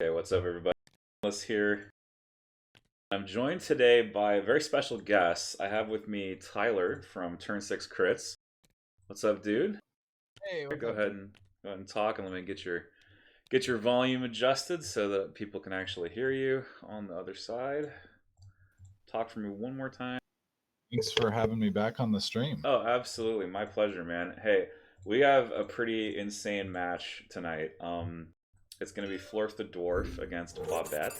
Okay, what's up, everybody? Let's hear. I'm joined today by a very special guest. I have with me Tyler from TurnSixCrits. What's up, dude? Hey, what's Go up, ahead dude? and talk, and let me get your volume adjusted so that people can actually hear you on the other side. Talk for me one more time. Thanks for having me back on the stream. Oh, absolutely, my pleasure, man. Hey, we have a pretty insane match tonight. It's gonna be FloorftheDwarf against Bobbette,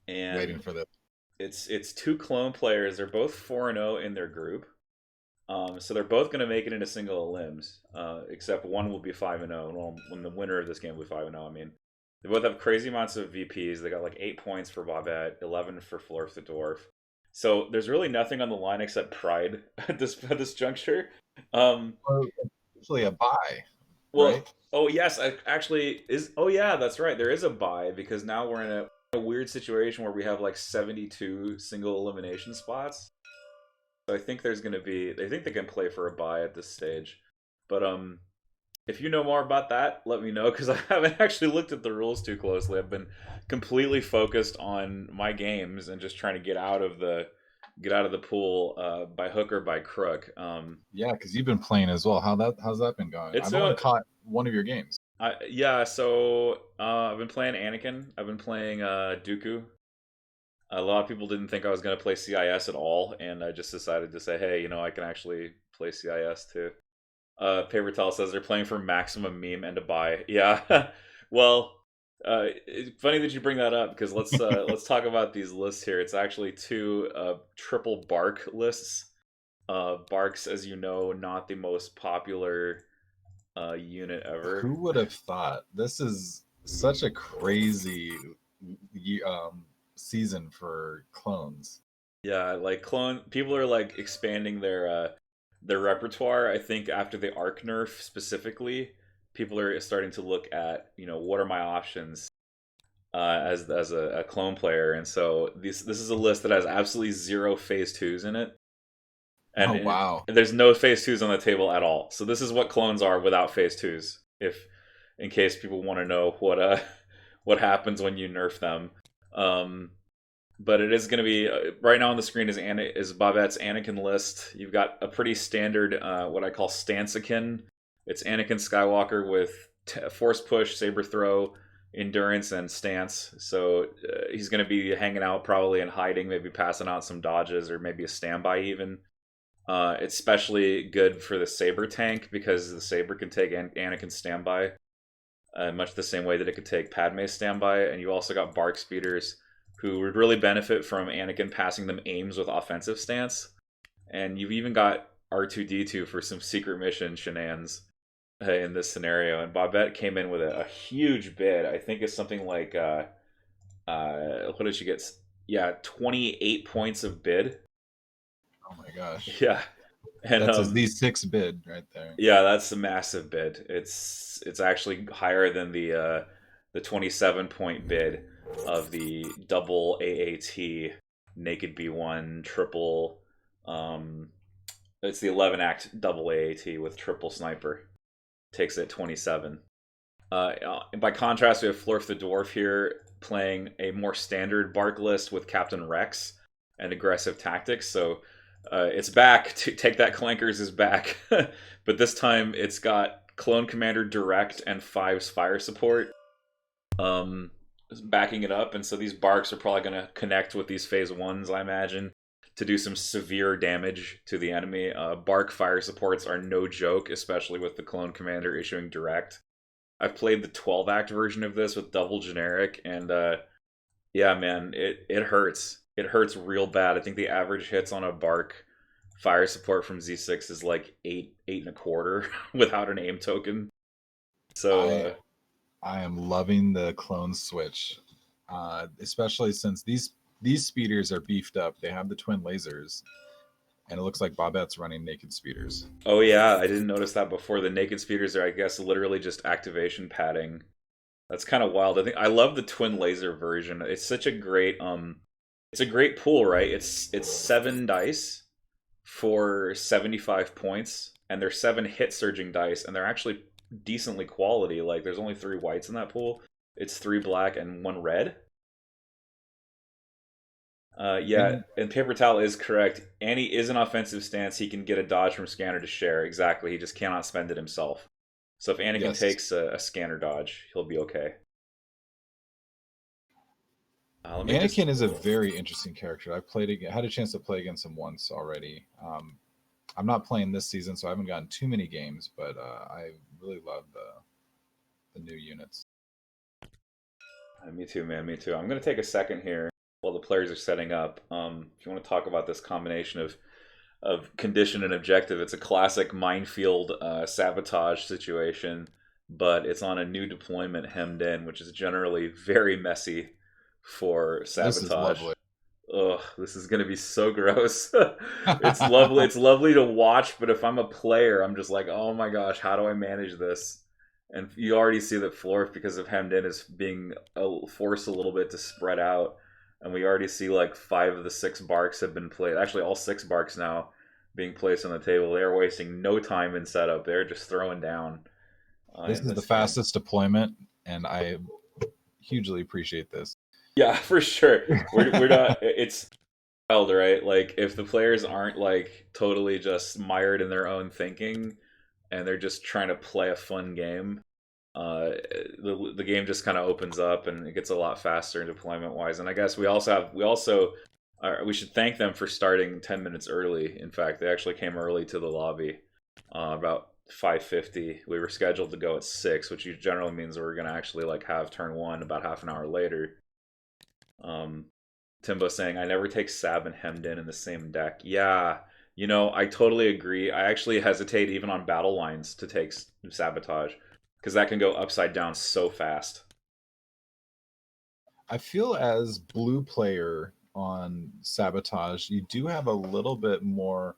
Waiting and for this. it's two clone players. They're both 4-0 in their group. So they're both going to make it into single elims, except one will be 5-0. Well, when the winner of this game will be 5-0. I mean, they both have crazy amounts of VPs. They got like 8 points for Bobbette, 11 for FloorftheDwarf. So there's really nothing on the line except pride at this juncture. Um, Well, it's usually a buy, well, right? oh yes, I actually is. Oh yeah, that's right. There is a buy because now we're in a weird situation where we have like 72 single elimination spots. So I think there's going to be. I think they can play for a bye at this stage. But if you know more about that, let me know because I haven't actually looked at the rules too closely. I've been completely focused on my games and just trying to get out of the pool by hook or by crook. Yeah, because you've been playing as well. How's that been going? It's I've only caught one of your games. yeah. So I've been playing Anakin. I've been playing Dooku. A lot of people didn't think I was going to play CIS at all, and I just decided to say, hey, I can actually play CIS too. Papertel says they're playing for maximum meme and a buy. Yeah, well, it's funny that you bring that up because let's talk about these lists here. It's actually two triple Bark lists. Barks, as you know, not the most popular unit ever. Who would have thought? This is such a crazy season for clones. Yeah, like clone people are like expanding their repertoire. I think after the arc nerf specifically, people are starting to look at what are my options as a clone player, and so this is a list that has absolutely zero phase twos in it, Oh and wow! there's no phase twos on the table at all. So this is what clones are without phase twos. If in case people want to know what happens when you nerf them. Um, but it is going to be right now on the screen is Bobbette's Anakin list. You've got a pretty standard what I call Stanceakin. It's Anakin Skywalker with force push, saber throw, endurance, and stance. So he's going to be hanging out probably and hiding, maybe passing out some dodges or maybe a standby even. It's especially good for the Saber Tank because the Saber can take Anakin's standby, much the same way that it could take Padme's standby. And you also got Barc speeders who would really benefit from Anakin passing them aims with offensive stance. And you've even got R2D2 for some secret mission shenanigans in this scenario. And Bobbette came in with a huge bid. I think it's something like, what did she get? Yeah, 28 points of bid. Oh my gosh! Yeah. And That's a Z6 bid right there. yeah, that's a massive bid. It's actually higher than the 27 point bid of the double AAT naked B1 triple. It's the 11 act double AAT with triple sniper. Takes it 27. By contrast, we have FloorftheDwarf here playing a more standard Bark list with Captain Rex and aggressive tactics. So it's back. Take that Clankers is back. But this time it's got Clone Commander Direct and Five's fire support backing it up. And so these Barks are probably going to connect with these phase ones, I imagine, to do some severe damage to the enemy. Bark fire supports are no joke, especially with the Clone Commander issuing Direct. I've played the 12 act version of this with double generic, and yeah, man, it hurts. It hurts real bad. I think the average hits on a Bark fire support from Z6 is like 8.25 without an aim token. So I am loving the clone switch, especially since these speeders are beefed up. They have the twin lasers, and it looks like Bobbette's running naked speeders. oh yeah, I didn't notice that before. The naked speeders are, I guess, literally just activation padding. That's kind of wild. I love the twin laser version. It's such a great it's a great pool, right? It's 7 dice for 75 points, and they're 7 hit surging dice, and they're actually decently quality. Like there's only 3 whites in that pool. It's 3 black and 1 red. Yeah, And and paper towel is correct. Annie is an offensive stance. He can get a dodge from scanner to share. Exactly. He just cannot spend it himself. So if Anakin yes, takes a scanner dodge, he'll be okay. Let me just. Anakin is a very interesting character. I had a chance to play against him once already. I'm not playing this season, so I haven't gotten too many games, but I really love the new units. Me too, man. Me too. I'm going to take a second here while the players are setting up. If you want to talk about this combination of condition and objective, it's a classic minefield sabotage situation, but it's on a new deployment hemmed in, which is generally very messy for sabotage. This is lovely. Ugh, this is gonna be so gross. It's lovely. It's lovely to watch, but if I'm a player, I'm just like, oh my gosh, how do I manage this? And you already see that Florf, because of hemmed in, is being forced a little bit to spread out. And we already see like 5 of the 6 Barcs have been played. Actually, all 6 Barcs now being placed on the table. They are wasting no time in setup. They're just throwing down. This is the fastest deployment, and I hugely appreciate this. Yeah, for sure. We're not. It's wild, right? Like if the players aren't like totally just mired in their own thinking, and they're just trying to play a fun game, the game just kind of opens up and it gets a lot faster deployment wise. And I guess we should thank them for starting 10 minutes early. In fact, they actually came early to the lobby, about 5:50. We were scheduled to go at 6, which generally means we're gonna actually like have turn 1 about half an hour later. Timbo saying, I never take Sab and Hemmed in the same deck. Yeah, I totally agree. I actually hesitate even on battle lines to take Sabotage, because that can go upside down so fast. I feel as blue player on Sabotage, you do have a little bit more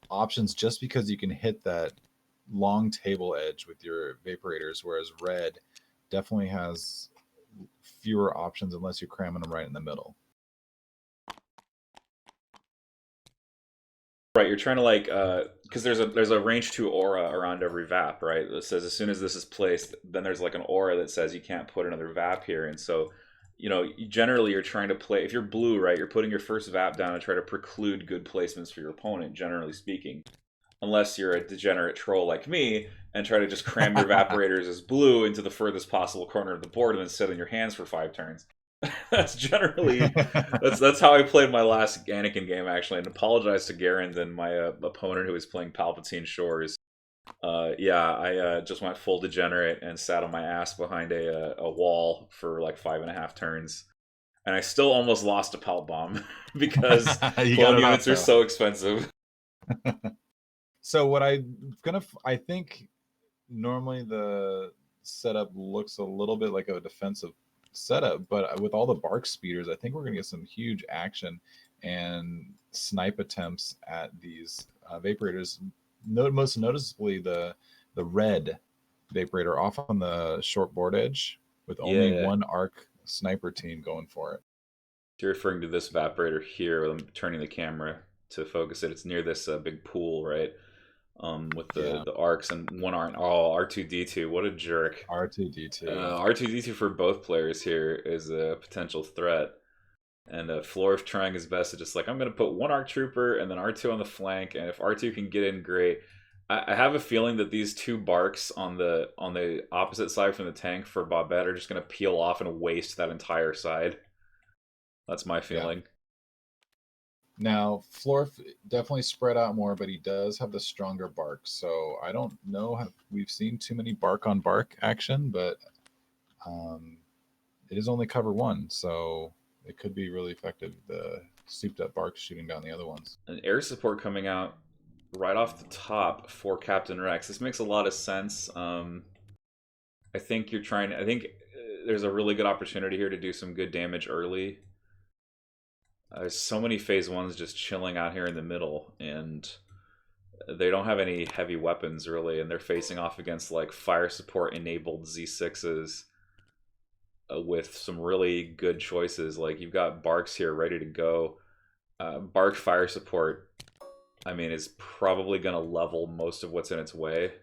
options just because you can hit that long table edge with your Vaporators, whereas red definitely has fewer options unless you're cramming them right in the middle. Right, you're trying to like, because there's a range 2 aura around every VAP, right? That says as soon as this is placed, then there's like an aura that says you can't put another VAP here, and so, generally you're trying to play. If you're blue, right, you're putting your first VAP down and try to preclude good placements for your opponent, generally speaking, unless you're a degenerate troll like me and try to just cram your Evaporators as blue into the furthest possible corner of the board and then sit on your hands for 5 turns. That's generally that's how I played my last Anakin game, actually, and apologize to Garen and my opponent who was playing Palpatine Shores. I just went full degenerate and sat on my ass behind a wall for like 5.5 turns, and I still almost lost a Palt Bomb because clone units are so expensive. So what I think normally the setup looks a little bit like a defensive setup, but with all the Barc speeders, I think we're gonna get some huge action and snipe attempts at these Vaporators. Most noticeably the red Vaporator off on the short board edge with only one arc sniper team going for it. You're referring to this Vaporator here. I'm turning the camera to focus it. It's near this big pool, right? With the arcs and one arc. Oh, R2D2, what a jerk. R2D2. R2D2 for both players here is a potential threat. And Florf trying his best to just like, I'm going to put one ARC Trooper and then R2 on the flank, and if R2 can get in, great. I have a feeling that these 2 Barcs on the opposite side from the tank for Bobbette are just going to peel off and waste that entire side. That's my feeling. Yeah. Now, Florf definitely spread out more, but he does have the stronger Barc. So I don't know if we've seen too many Barc on Barc action, but it is only cover 1, so it could be really effective. The souped up Barcs shooting down the other ones. An air support coming out right off the top for Captain Rex. This makes a lot of sense. I think there's a really good opportunity here to do some good damage early. There's so many phase 1s just chilling out here in the middle, and they don't have any heavy weapons really, and they're facing off against like fire support enabled Z6s with some really good choices. Like you've got Barcs here ready to go. Barc fire support, I mean, is probably going to level most of what's in its way,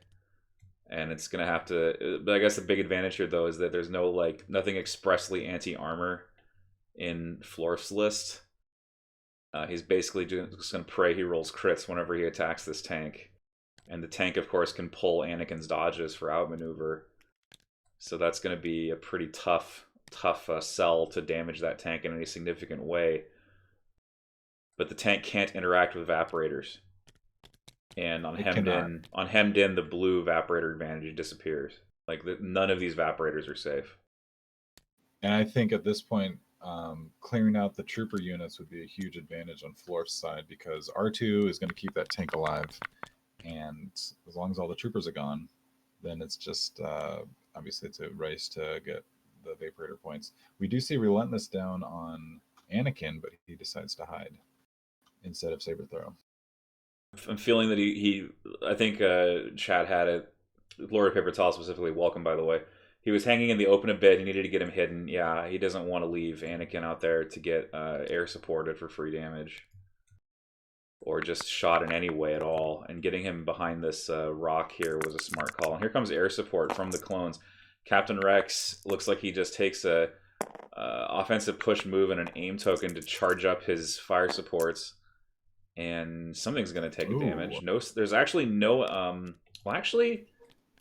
and it's gonna have to. But I guess the big advantage here though is that there's no like nothing expressly anti-armor in Florf's list. He's basically just gonna pray he rolls crits whenever he attacks this tank, and the tank of course can pull Anakin's dodges for outmaneuver. So that's gonna be a pretty tough sell to damage that tank in any significant way. But the tank can't interact with evaporators. And on hemmed in, the blue evaporator advantage disappears. Like none of these evaporators are safe. And I think at this point, clearing out the trooper units would be a huge advantage on Florf's side, because R2 is going to keep that tank alive, and as long as all the troopers are gone, then it's just obviously it's a race to get the evaporator points. We do see Relentless down on Anakin, but he decides to hide instead of Saber Throw. I'm feeling that he I think Chad had it. Lord Paper Towel specifically, welcome by the way. He was hanging in the open a bit. He needed to get him hidden. Yeah, he doesn't want to leave Anakin out there to get air supported for free damage. Or just shot in any way at all. And getting him behind this rock here was a smart call. And here comes air support from the clones. Captain Rex looks like he just takes a offensive push move and an aim token to charge up his fire supports. And something's going to take damage. No, there's actually no... well, actually...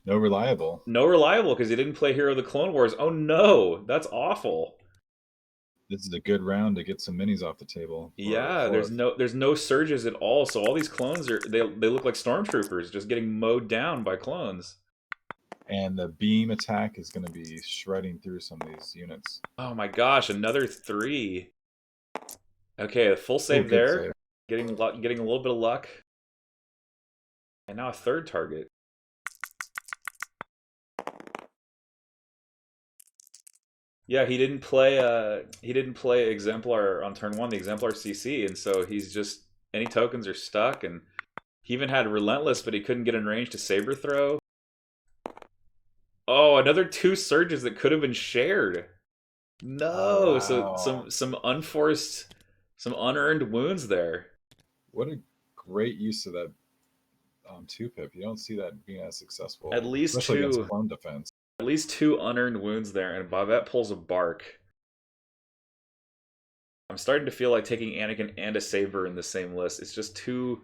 No reliable. No reliable, because he didn't play Hero of the Clone Wars. Oh no, that's awful. This is a good round to get some minis off the table. Yeah, there's no surges at all. So all these clones they look like stormtroopers just getting mowed down by clones. And the beam attack is going to be shredding through some of these units. Oh my gosh, another 3. Okay, a full save there. Save. Getting a little bit of luck. And now a third target. Yeah, he didn't play Exemplar on turn 1, the Exemplar CC, and so he's just any tokens are stuck, and he even had Relentless, but he couldn't get in range to Saber Throw. Oh, another 2 surges that could have been shared. No, oh, wow. So some unforced, some unearned wounds there. What a great use of that 2-pip. You don't see that being as successful. At least especially 2 against clone defense. At least 2 unearned wounds there, and Bobbette pulls a Barc. I'm starting to feel like taking Anakin and a Saber in the same list. It's just two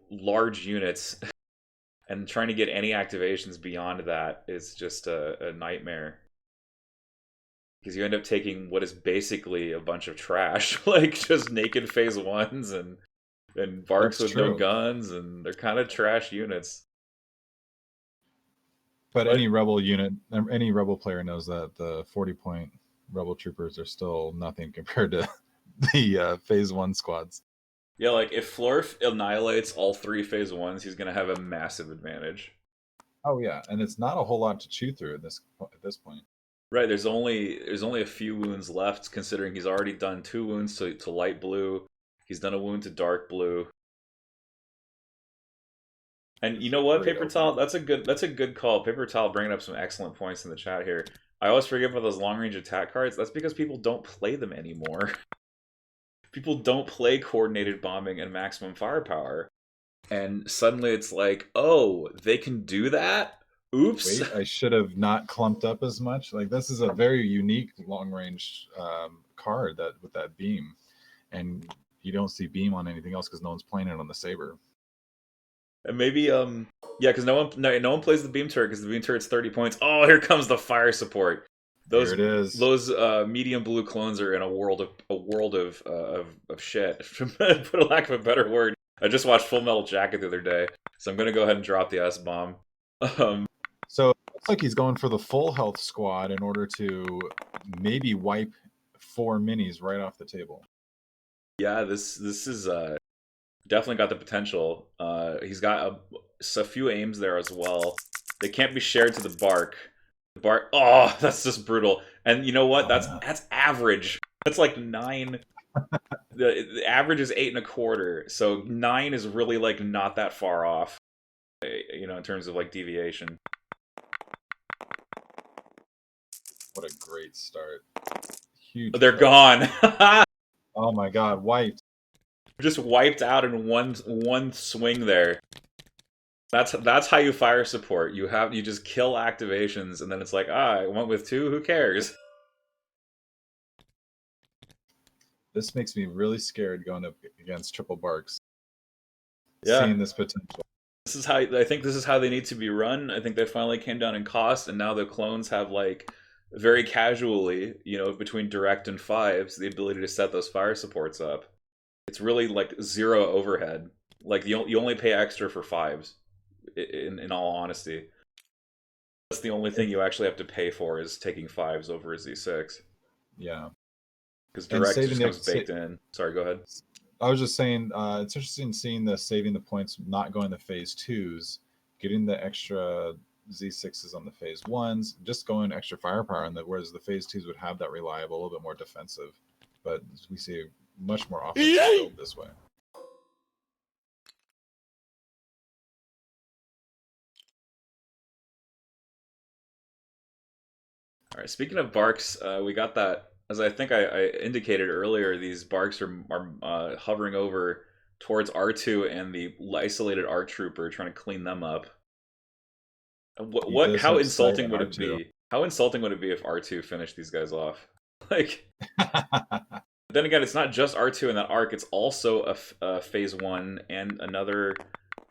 large units, and trying to get any activations beyond that is just a nightmare. Because you end up taking what is basically a bunch of trash, like just naked phase 1s and Barcs with no guns, and they're kind of trash units. But any Rebel unit, any Rebel player knows that the 40-point Rebel troopers are still nothing compared to the phase 1 squads. Yeah, like if Florf annihilates all 3 phase 1s, he's going to have a massive advantage. Oh yeah, and it's not a whole lot to chew through at this point. Right, there's only a few wounds left, considering he's already done 2 wounds to light blue. He's done a wound to dark blue. And you know what, Paper Towel? That's a good call. Paper Towel bringing up some excellent points in the chat here. I always forget about those long-range attack cards. That's because people don't play them anymore. People don't play coordinated bombing and maximum firepower. And suddenly it's like, oh, they can do that? Oops. Wait, I should have not clumped up as much. Like, this is a very unique long-range card with that beam. And you don't see beam on anything else because no one's playing it on the Saber. And maybe, yeah, because no one plays the beam turret because the beam turret's 30 points. Oh, here comes the fire support. There it is. Those medium blue clones are in a world of shit. For lack of a better word. I just watched Full Metal Jacket the other day, so I'm gonna go ahead and drop the S-bomb. So it looks like he's going for the full health squad in order to maybe wipe 4 minis right off the table. Yeah, this is definitely got the potential. He's got a few aims there as well. They can't be shared to the Barc. The Barc. Oh, that's just brutal. And you know what? That's average. That's like 9. The average is 8.25. So 9 is really like not that far off. You know, in terms of like deviation. What a great start! Huge. They're gone. Oh my God! Wiped. Just wiped out in one swing there. That's how you fire support. You just kill activations, and then it's like, I went with 2. Who cares? This makes me really scared going up against triple Barcs. Yeah. Seeing this potential. I think this is how they need to be run. I think they finally came down in cost, and now the clones have like very casually, between direct and fives, the ability to set those fire supports up. It's really like 0 overhead. Like you only pay extra for fives. In all honesty, that's the only thing you actually have to pay for is taking fives over a Z6. Yeah, because direct just comes baked in. Sorry, go ahead. I was just saying, it's interesting seeing the saving the points, not going to phase 2s, getting the extra Z6s on the phase 1s, just going extra firepower, and whereas the phase 2s would have that reliable, a little bit more defensive, but we see much more offensive build this way. All right. Speaking of Barcs, we got that. As I think I indicated earlier, these Barcs are hovering over towards R2 and the isolated ARC trooper, trying to clean them up. How insulting would it be? How insulting would it be if R2 finished these guys off? Like, then again, it's not just R2 in that arc; it's also a phase 1 and another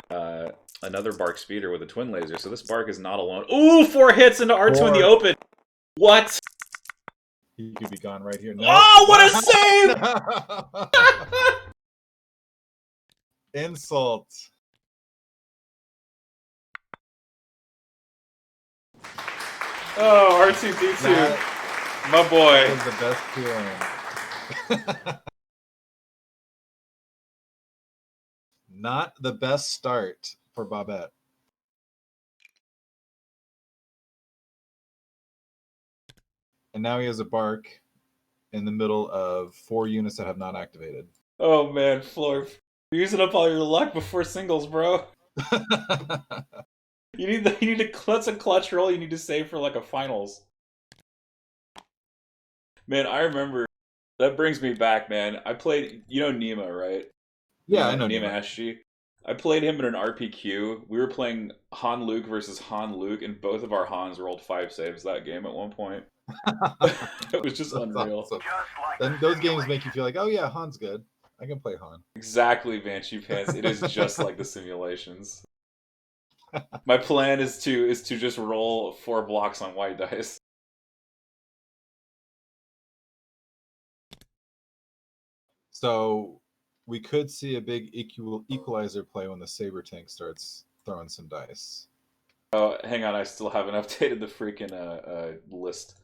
Barc speeder with a twin laser. So this Barc is not alone. Ooh, 4 hits into R2 in the open. What? He could be gone right here. No. Oh, what a save! Insult. Oh, R2D2. My boy. That was the best feeling. Not the best start for Bobbette. And now he has a Barc in the middle of 4 units that have not activated. Oh man, Florf. You're using up all your luck before singles, bro. You need to that's a clutch roll you need to save for like a finals. Man, I remember that brings me back, man. I played Nima, right? Yeah, I know Nima SG. I played him in an RPQ. We were playing Han Luke versus Han Luke, and both of our Hans rolled 5 saves that game at one point. It was just unreal. Awesome. Then those games make you feel like, oh yeah, Han's good. I can play Han. Exactly, Banshee Pants. It is just like the simulations. My plan is to just roll 4 blocks on white dice. So we could see a big equalizer play when the Saber Tank starts throwing some dice. Oh, hang on, I still haven't updated the freaking list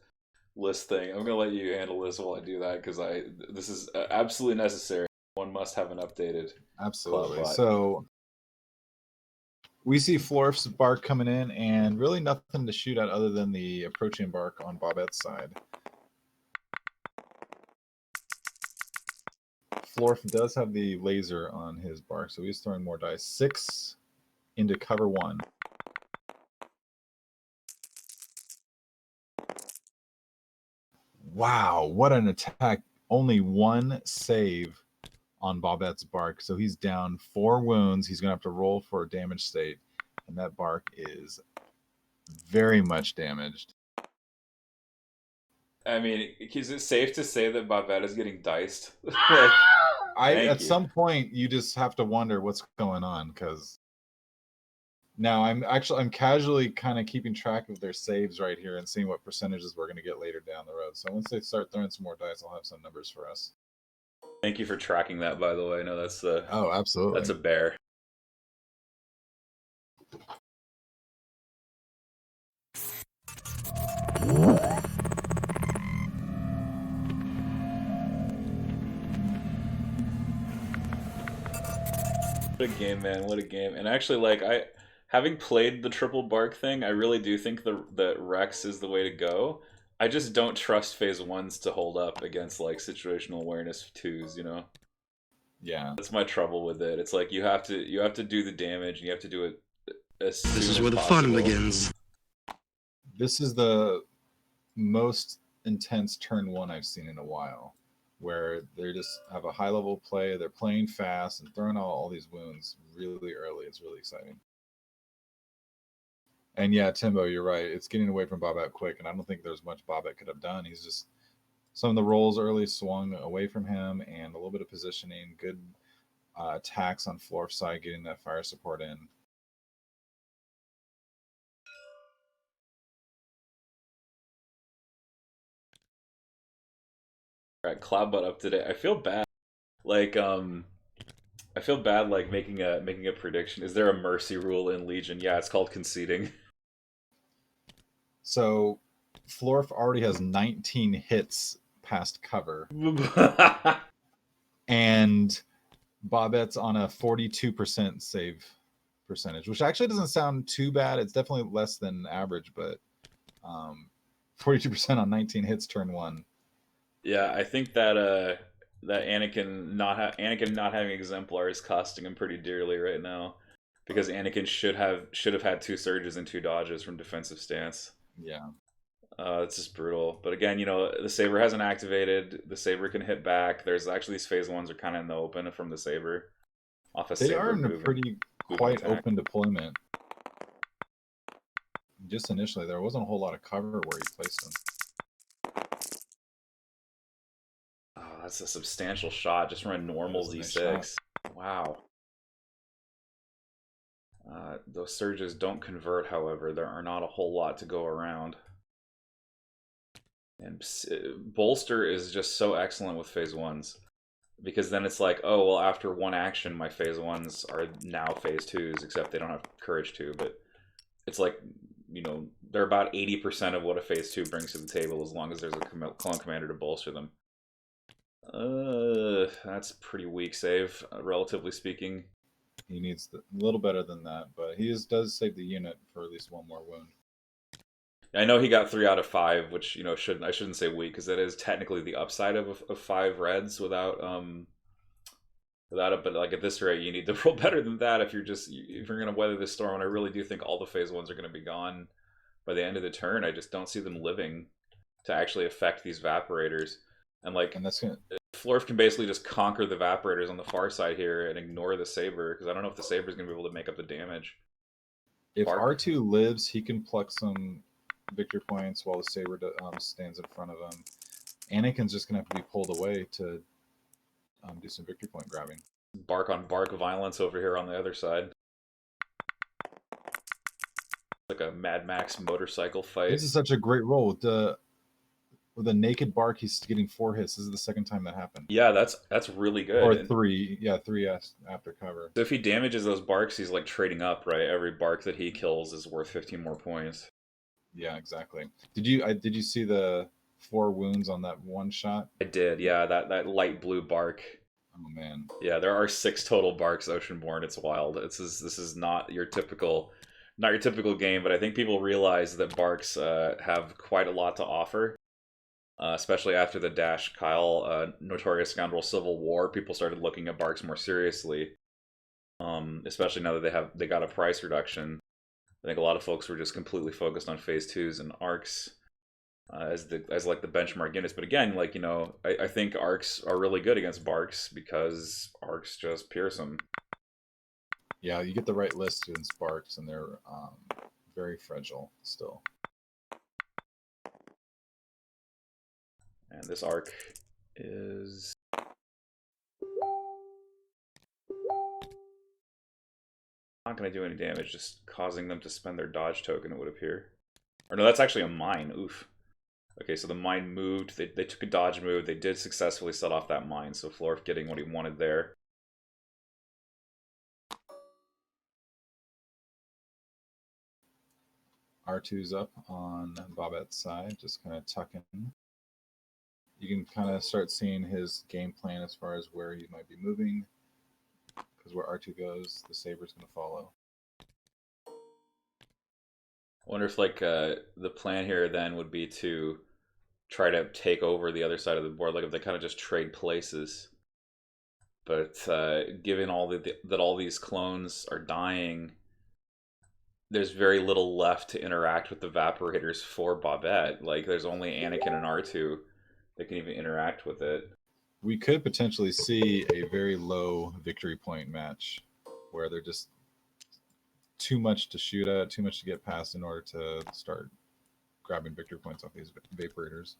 thing. I'm gonna let you handle this while I do that because this is absolutely necessary. One must have an updated. Absolutely. So we see Florf's Barc coming in, and really nothing to shoot at other than the approaching Barc on Bobbette's side. Florf does have the laser on his Barc, so he's throwing more dice. 6 into cover 1. Wow, what an attack. Only 1 save on Bobbette's Barc, so he's down 4 wounds. He's going to have to roll for a damage state, and that Barc is very much damaged. I mean, is it safe to say that Bobbette is getting diced? At some point, you just have to wonder what's going on, because now I'm casually kind of keeping track of their saves right here and seeing what percentages we're going to get later down the road. So once they start throwing some more dice, I'll have some numbers for us. Thank you for tracking that, by the way. No, that's oh, absolutely. That's a bear. What a game, man! What a game! And actually, having played the triple Barc thing, I really do think the Rex is the way to go. I just don't trust phase 1s to hold up against like situational awareness 2s. Yeah, that's my trouble with it. It's like you have to do the damage, and you have to do it as soon as possible. This is where the fun begins. This is the most intense turn 1 I've seen in a while, where they just have a high level play. They're playing fast and throwing all these wounds really early. It's really exciting. And yeah, Timbo, you're right. It's getting away from Bobbette quick, and I don't think there's much Bobbette could have done. He's just some of the rolls early swung away from him, and a little bit of positioning, good attacks on Florf's side, getting that fire support in. Right, Cloudbutt up today. I feel bad. Like I feel bad like making a prediction. Is there a mercy rule in Legion? Yeah, it's called conceding. So Florf already has 19 hits past cover, and Bobbette's on a 42% save percentage, which actually doesn't sound too bad. It's definitely less than average, but 42% on 19 hits turn one. Yeah, I think that that Anakin not having exemplar is costing him pretty dearly right now, because Anakin should have had 2 surges and 2 dodges from defensive stance. Yeah. It's just brutal. But again, the Saber hasn't activated. The Saber can hit back. There's actually these phase 1s are kind of in the open from the Saber. Off a They Saber are in a move pretty quite open deployment. Just initially, there wasn't a whole lot of cover where he placed them. Oh, that's a substantial shot just from a normal Z6. Nice. Wow. Those surges don't convert, however. There are not a whole lot to go around. And Bolster is just so excellent with phase 1s. Because then it's like, oh, well, after one action, my phase 1s are now phase 2s, except they don't have courage to. But it's like, they're about 80% of what a phase 2 brings to the table, as long as there's a clone commander to bolster them. That's pretty weak save, relatively speaking. He needs a little better than that, but he does save the unit for at least one more wound. I know he got 3 out of 5, which I shouldn't say weak, because that is technically the upside of 5 reds without it. But like at this rate, you need to roll better than that if you're gonna weather this storm. And I really do think all the phase 1s are gonna be gone by the end of the turn. I just don't see them living to actually affect these Vaporators. And that's gonna... Florf can basically just conquer the Vaporators on the far side here and ignore the Saber, because I don't know if the Saber is gonna be able to make up the damage. If R2 lives, he can pluck some victory points while the Saber stands in front of him. Anakin's just gonna have to be pulled away to do some victory point grabbing. Bark on bark violence over here on the other side. Like a Mad Max motorcycle fight. This is such a great roll with a naked Bark. He's getting 4 hits. This is the second time that happened. Yeah, that's really good. Or 3, yeah, 3 after cover. So if he damages those Barks, he's like trading up, right? Every Bark that he kills is worth 15 more points. Yeah, exactly. Did you see the 4 wounds on that one shot? I did, yeah. That light blue Bark. Oh man. Yeah, there are 6 total Barks Oceanborn. It's wild. This is not your typical game, but I think people realize that Barks have quite a lot to offer. Especially after the Dash Kyle Notorious Scoundrel Civil War, people started looking at Barks more seriously. Especially now that they got a price reduction. I think a lot of folks were just completely focused on phase 2s and arcs as the benchmark units. But again, I think arcs are really good against Barks because arcs just pierce them. Yeah, you get the right list against Barks, and they're very fragile still. And this arc is not going to do any damage, just causing them to spend their dodge token, it would appear. Or no, that's actually a mine. Oof. Okay, so the mine moved. They took a dodge move. They did successfully set off that mine, so Florf getting what he wanted there. R2's up on Bobbette's side, just kind of tucking. You can kind of start seeing his game plan as far as where he might be moving, because where R2 goes, the Saber's going to follow. I wonder if the plan here then would be to try to take over the other side of the board, like if they kind of just trade places. But given that all these clones are dying, there's very little left to interact with the Vaporators for Bobbette. Like there's only Anakin and R2 that can even interact with it. We could potentially see a very low victory point match where they're just too much to shoot at, too much to get past in order to start grabbing victory points off these Vaporators.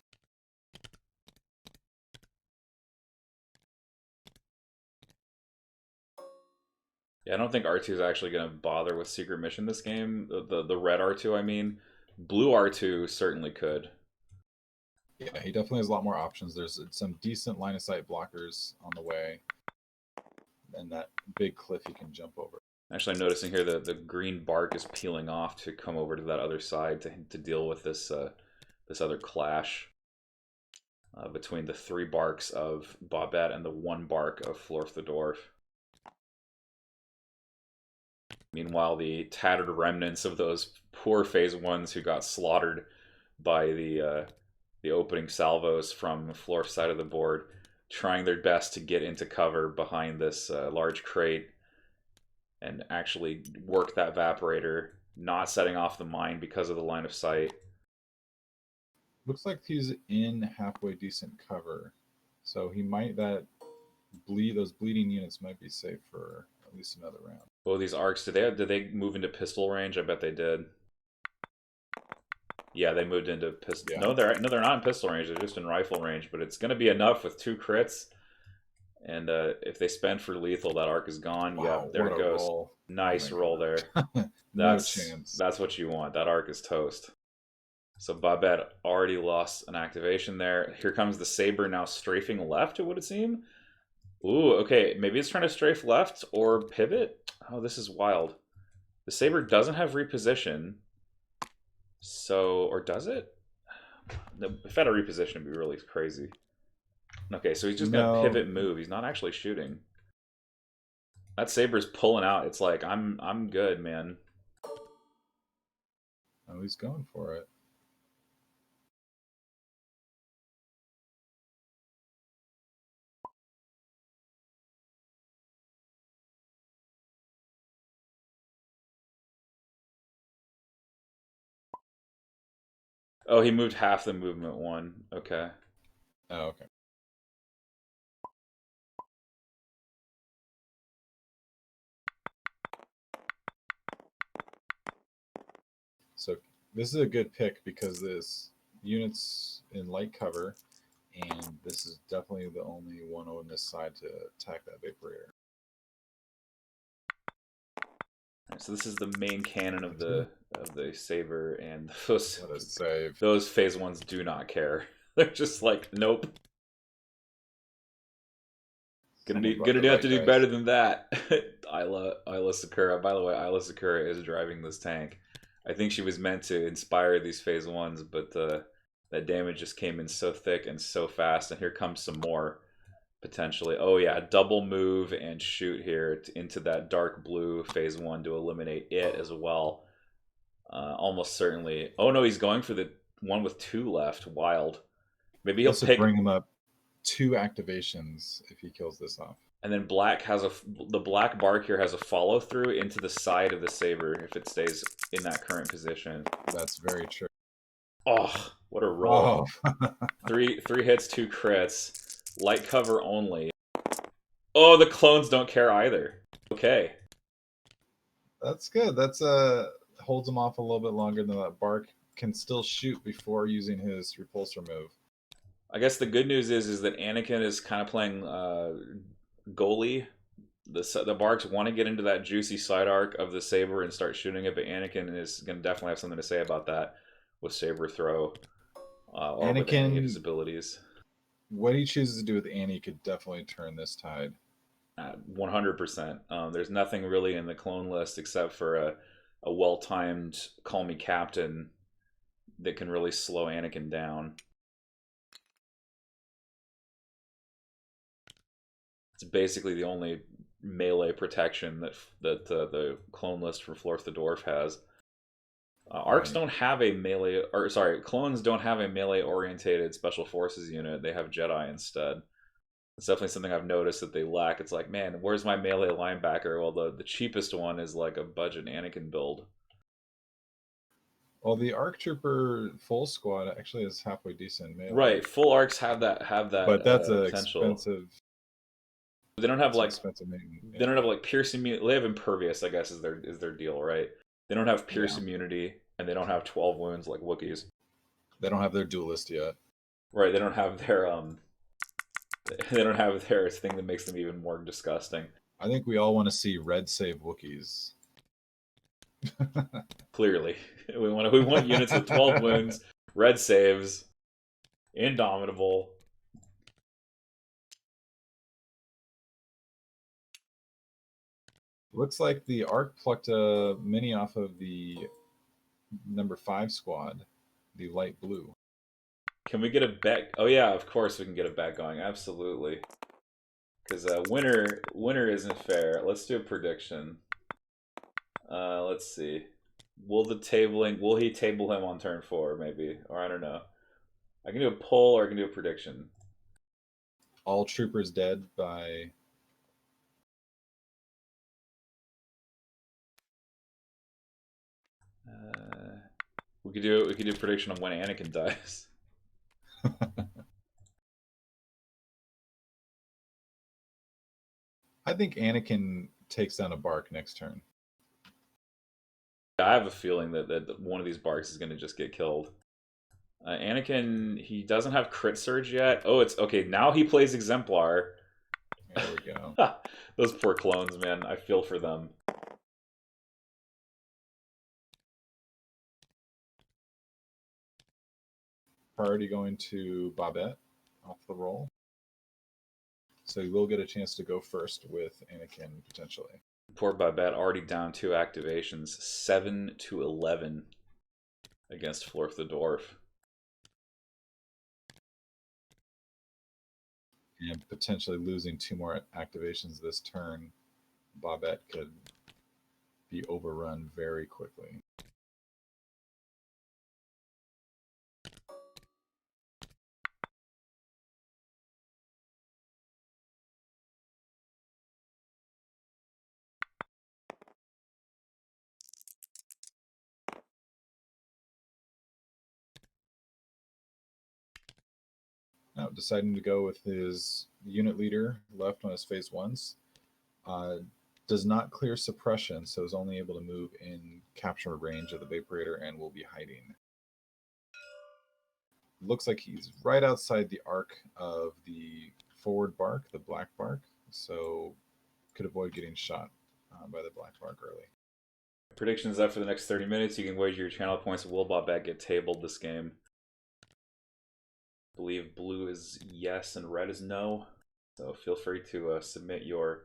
Yeah, I don't think R2 is actually going to bother with secret mission this game. The red R2, I mean. Blue R2 certainly could. Yeah, he definitely has a lot more options. There's some decent line of sight blockers on the way, and that big cliff he can jump over. Actually, I'm noticing here that the green bark is peeling off to come over to that other side to deal with this this other clash between the 3 barks of Bobbette and the 1 bark of FloorftheDwarf. Meanwhile, the tattered remnants of those poor phase 1s who got slaughtered by the opening salvos from Florf's side of the board, trying their best to get into cover behind this large crate and actually work that Vaporator, not setting off the mine because of the line of sight. Looks like he's in halfway decent cover, so he might those bleeding units might be safe for at least another round. Oh, these arcs, did they move into pistol range? I bet they did. Yeah, they moved into pistol. Yeah. No, they're not in pistol range. They're just in rifle range. But it's going to be enough with 2 crits. And if they spend for lethal, that arc is gone. Wow, yeah, there it goes. Roll. Nice roll there. No chance. That's what you want. That arc is toast. So Bobbette already lost an activation there. Here comes the Saber now strafing left, it would seem. Ooh, okay. Maybe it's trying to strafe left or pivot. Oh, this is wild. The Saber doesn't have reposition. So, or does it? If it had a reposition, it'd be really crazy. Okay, so he's just gonna pivot move. He's not actually shooting. That Saber's pulling out. It's like, I'm good, man. Oh, he's going for it. Oh, he moved half the movement 1. Okay. Oh, okay. So this is a good pick because this unit's in light cover, and this is definitely the only one on this side to attack that Vaporator. Right, so this is the main cannon of the Saber, and those phase 1s do not care. They're just like, nope. Gonna have to do better than that. Isla Sakura. By the way, Isla Sakura is driving this tank. I think she was meant to inspire these phase 1s, but that damage just came in so thick and so fast. And here comes some more, potentially. Oh yeah, double move and shoot here into that dark blue phase 1 to eliminate it as well. Almost certainly. Oh no, he's going for the one with 2 left. Wild. Maybe he'll bring him up 2 activations if he kills this off. And then black has the black bark here has a follow through into the side of the Saber if it stays in that current position. That's very true. Oh, what a roll! Oh. three hits, 2 crits, light cover only. Oh, the clones don't care either. Okay, that's good. That's holds him off a little bit longer than that bark can still shoot before using his repulsor move. I guess the good news is that Anakin is kind of playing goalie. The Barcs want to get into that juicy side arc of the Saber and start shooting it, but Anakin is going to definitely have something to say about that with Saber throw. Anakin, with his abilities. What he chooses to do with Annie could definitely turn this tide. 100%. There's nothing really in the clone list except for a well-timed Call Me Captain that can really slow Anakin down. It's basically the only melee protection that the clone list for FloorftheDwarf has. Arcs don't have a melee, or sorry, clones don't have a melee-orientated special forces unit. They have Jedi instead. It's definitely something I've noticed that they lack. It's like, man, where's my melee linebacker? Well, the cheapest one is like a budget Anakin build. Well, the ARC Trooper full squad actually is halfway decent melee. Right, full arcs have that. But that's potential. Expensive. They don't have It's like expensive maintenance. they don't have like pierce immunity. They have impervious, I guess, is their deal, right? They don't have pierce Yeah. immunity, and they don't have 12 wounds like Wookiees. They don't have their duelist yet. Right? They don't have their they don't have their thing that makes them even more disgusting. I think we all want to see red save Wookiees. Clearly, we want units with 12 wounds, red saves, indomitable. Looks like the Arc plucked a mini off of the number 5 squad, the light blue. Can we get a bet? Oh yeah, of course we can get a bet going. Absolutely. Because winner isn't fair. Let's do a prediction. Let's see. Will he table him on turn 4, maybe? Or I don't know. I can do a poll or I can do a prediction. All troopers dead by... We could do a prediction on when Anakin dies. I think Anakin takes down a Barc next turn. I have a feeling that one of these Barcs is going to just get killed. Anakin, he doesn't have crit surge yet. Oh, it's okay. Now he plays Exemplar. There we go. Those poor clones, man. I feel for them. Priority going to Bobbette off the roll. So you will get a chance to go first with Anakin, potentially. Poor Bobbette already down 2 activations. 7-11 against FloorftheDwarf. And potentially losing 2 more activations this turn, Bobbette could be overrun very quickly. Now, deciding to go with his unit leader left on his phase 1s. Does not clear suppression, so is only able to move in capture range of the Vaporator and will be hiding. Looks like he's right outside the arc of the forward Barc, the black Barc, so could avoid getting shot by the black Barc early. Predictions up for the next 30 minutes. You can wager your channel points. Will Bobbette get tabled this game? I believe blue is yes and red is no. So feel free to submit your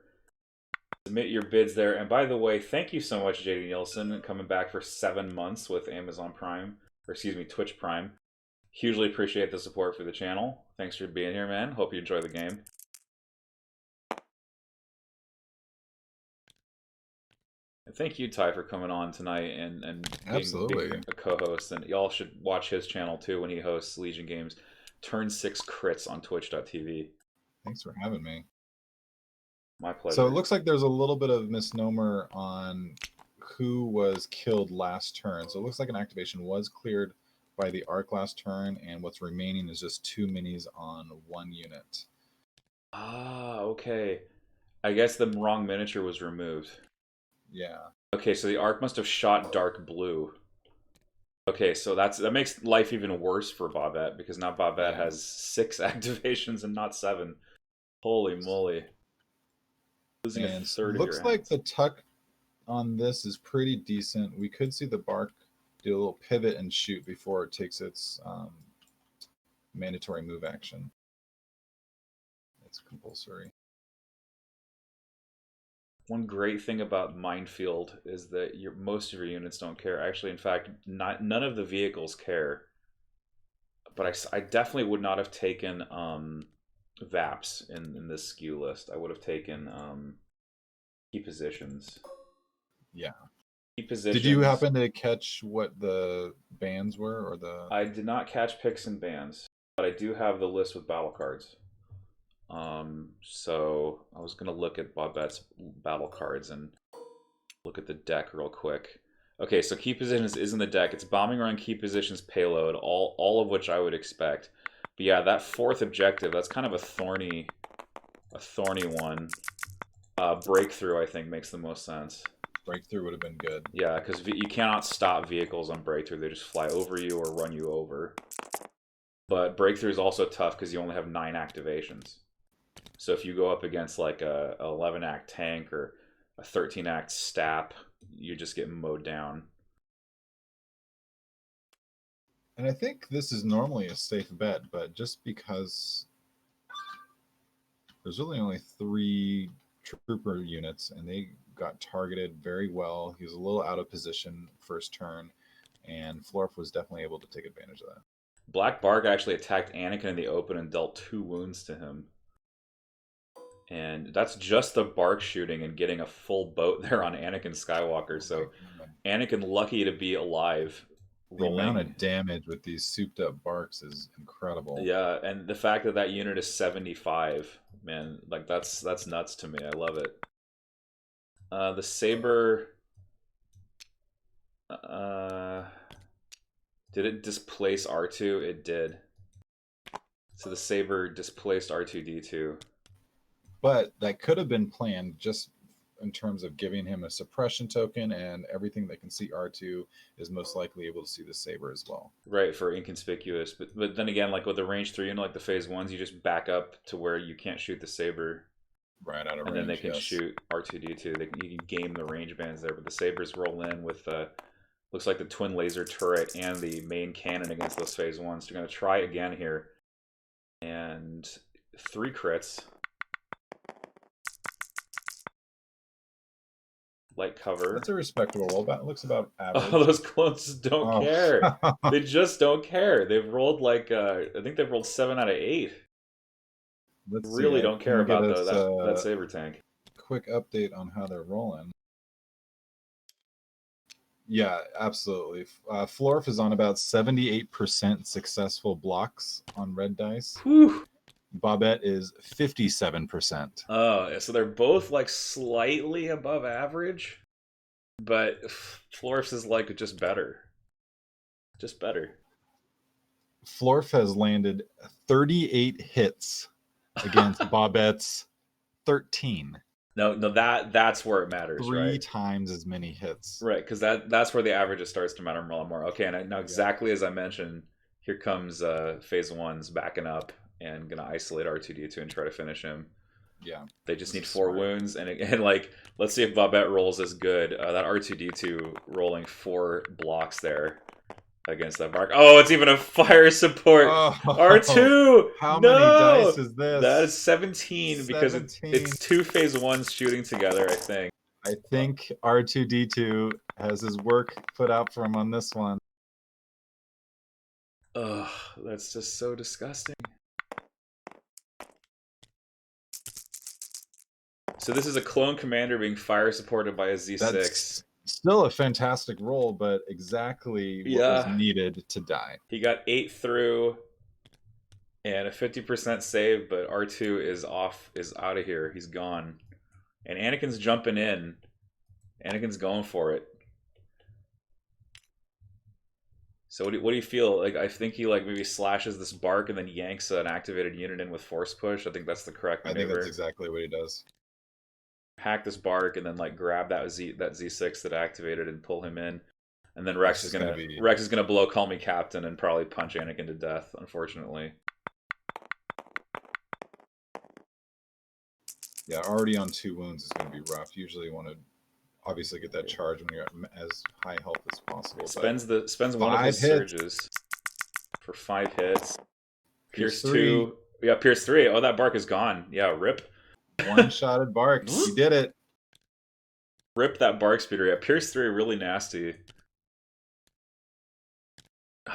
bids there. And by the way, thank you so much, JD Nielsen, coming back for 7 months with Amazon Prime, or excuse me, Twitch Prime. Hugely appreciate the support for the channel. Thanks for being here, man. Hope you enjoy the game. And thank you, Ty, for coming on tonight and being a co-host. And y'all should watch his channel too when he hosts Legion games. TurnSixCrits on Twitch.tv. Thanks for having me. My pleasure. So it looks like there's a little bit of misnomer on who was killed last turn. So it looks like an activation was cleared by the arc last turn, and what's remaining is just 2 minis on 1 unit. Ah, okay. I guess the wrong miniature was removed. Yeah. Okay, so the arc must have shot dark blue. Okay, so that makes life even worse for Bobbette, because now Bobbette has 6 activations and not 7. Holy moly. Losing and a third looks of your like the tuck on this is pretty decent. We could see the Barc do a little pivot and shoot before it takes its mandatory move action. It's compulsory. One great thing about Minefield is that most of your units don't care. Actually, in fact, none of the vehicles care. But I definitely would not have taken VAPs in this skew list. I would have taken key positions. Yeah. Key positions. Did you happen to catch what the bands were, or the? I did not catch picks and bands, but I do have the list with battle cards. So I was gonna look at Bobbette's battle cards and look at the deck real quick. Okay, so key positions is in the deck. It's bombing run, key positions, payload, all of which I would expect. But yeah, that 4th objective, that's kind of a thorny a thorny one. Breakthrough, I think, makes the most sense. Breakthrough would have been good. Yeah, because you cannot stop vehicles on breakthrough. They just fly over you or run you over. But breakthrough is also tough because you only have 9 activations. So if you go up against like a 11-act tank or a 13-act stap, you just get mowed down. And I think this is normally a safe bet, but just because there's really only 3 trooper units and they got targeted very well. He was a little out of position first turn, and Florf was definitely able to take advantage of that. Black Barc actually attacked Anakin in the open and dealt 2 wounds to him. And that's just the Barc shooting and getting a full boat there on Anakin Skywalker. So Anakin lucky to be alive. The amount of damage with these souped up Barcs is incredible. Yeah, and the fact that that unit is 75, man, like that's nuts to me. I love it. The Saber, did it displace R2? It did. So the Saber displaced R2-D2. But that could have been planned just in terms of giving him a suppression token, and everything that can see R2 is most likely able to see the Saber as well. Right, for inconspicuous. But then again, like with the range 3 and like the phase 1s, you just back up to where you can't shoot the Saber. Right out of range, and then they can shoot R2-D2. You can game the range bands there, but the Sabers roll in with looks like the twin laser turret and the main cannon against those phase 1s. They're going to try again here. And 3 crits. Light cover. That's a respectable roll. That looks about average. Oh, those clones don't care. They just don't care. They've rolled like, I think they've rolled 7 out of 8. Let's really see, don't care about that Saber Tank. Quick update on how they're rolling. Yeah, absolutely. Florf is on about 78% successful blocks on red dice. Whew. Bobbette is 57%. Oh, so they're both like slightly above average, but Florf's is like just better. Just better. Florf has landed 38 hits against Bobbette's 13. No, that's where it matters, right? 3 times as many hits. Right, because that's where the averages starts to matter a lot more. Okay, and now exactly as I mentioned, here comes phase 1's backing up and gonna isolate R2-D2 and try to finish him. Yeah, they just need 4 wounds, and like let's see if Bobbette rolls as good. That R2-D2 rolling 4 blocks there against that Barc. Oh, it's even a fire support. Oh, R2. How many dice is this? That is 17 because it's 2 phase 1s shooting together. I Ugh, that's just so disgusting. So this is a clone commander being fire supported by a Z6. That's still a fantastic roll, but exactly what was needed to die. He got 8 through and a 50% save, but R2 is out of here. He's gone. And Anakin's jumping in. Anakin's going for it. So what do you feel? Like, I think he like maybe slashes this Barc and then yanks an activated unit in with force push. I think that's the correct maneuver. I think that's exactly what he does. Hack this Barc and then like grab that Z6 that activated and pull him in. And then Rex is gonna blow Call Me Captain and probably punch Anakin to death, unfortunately. Yeah, already on 2 wounds is gonna be rough. Usually you want to obviously get that charge when you're at as high health as possible. Spends one of his surges for 5 hits. Pierce 2. Yeah, Pierce 3. Oh, that Barc is gone. Yeah, rip. One-shotted Barc. He did it. Rip that Barc speeder. Yeah, Pierce 3 really nasty.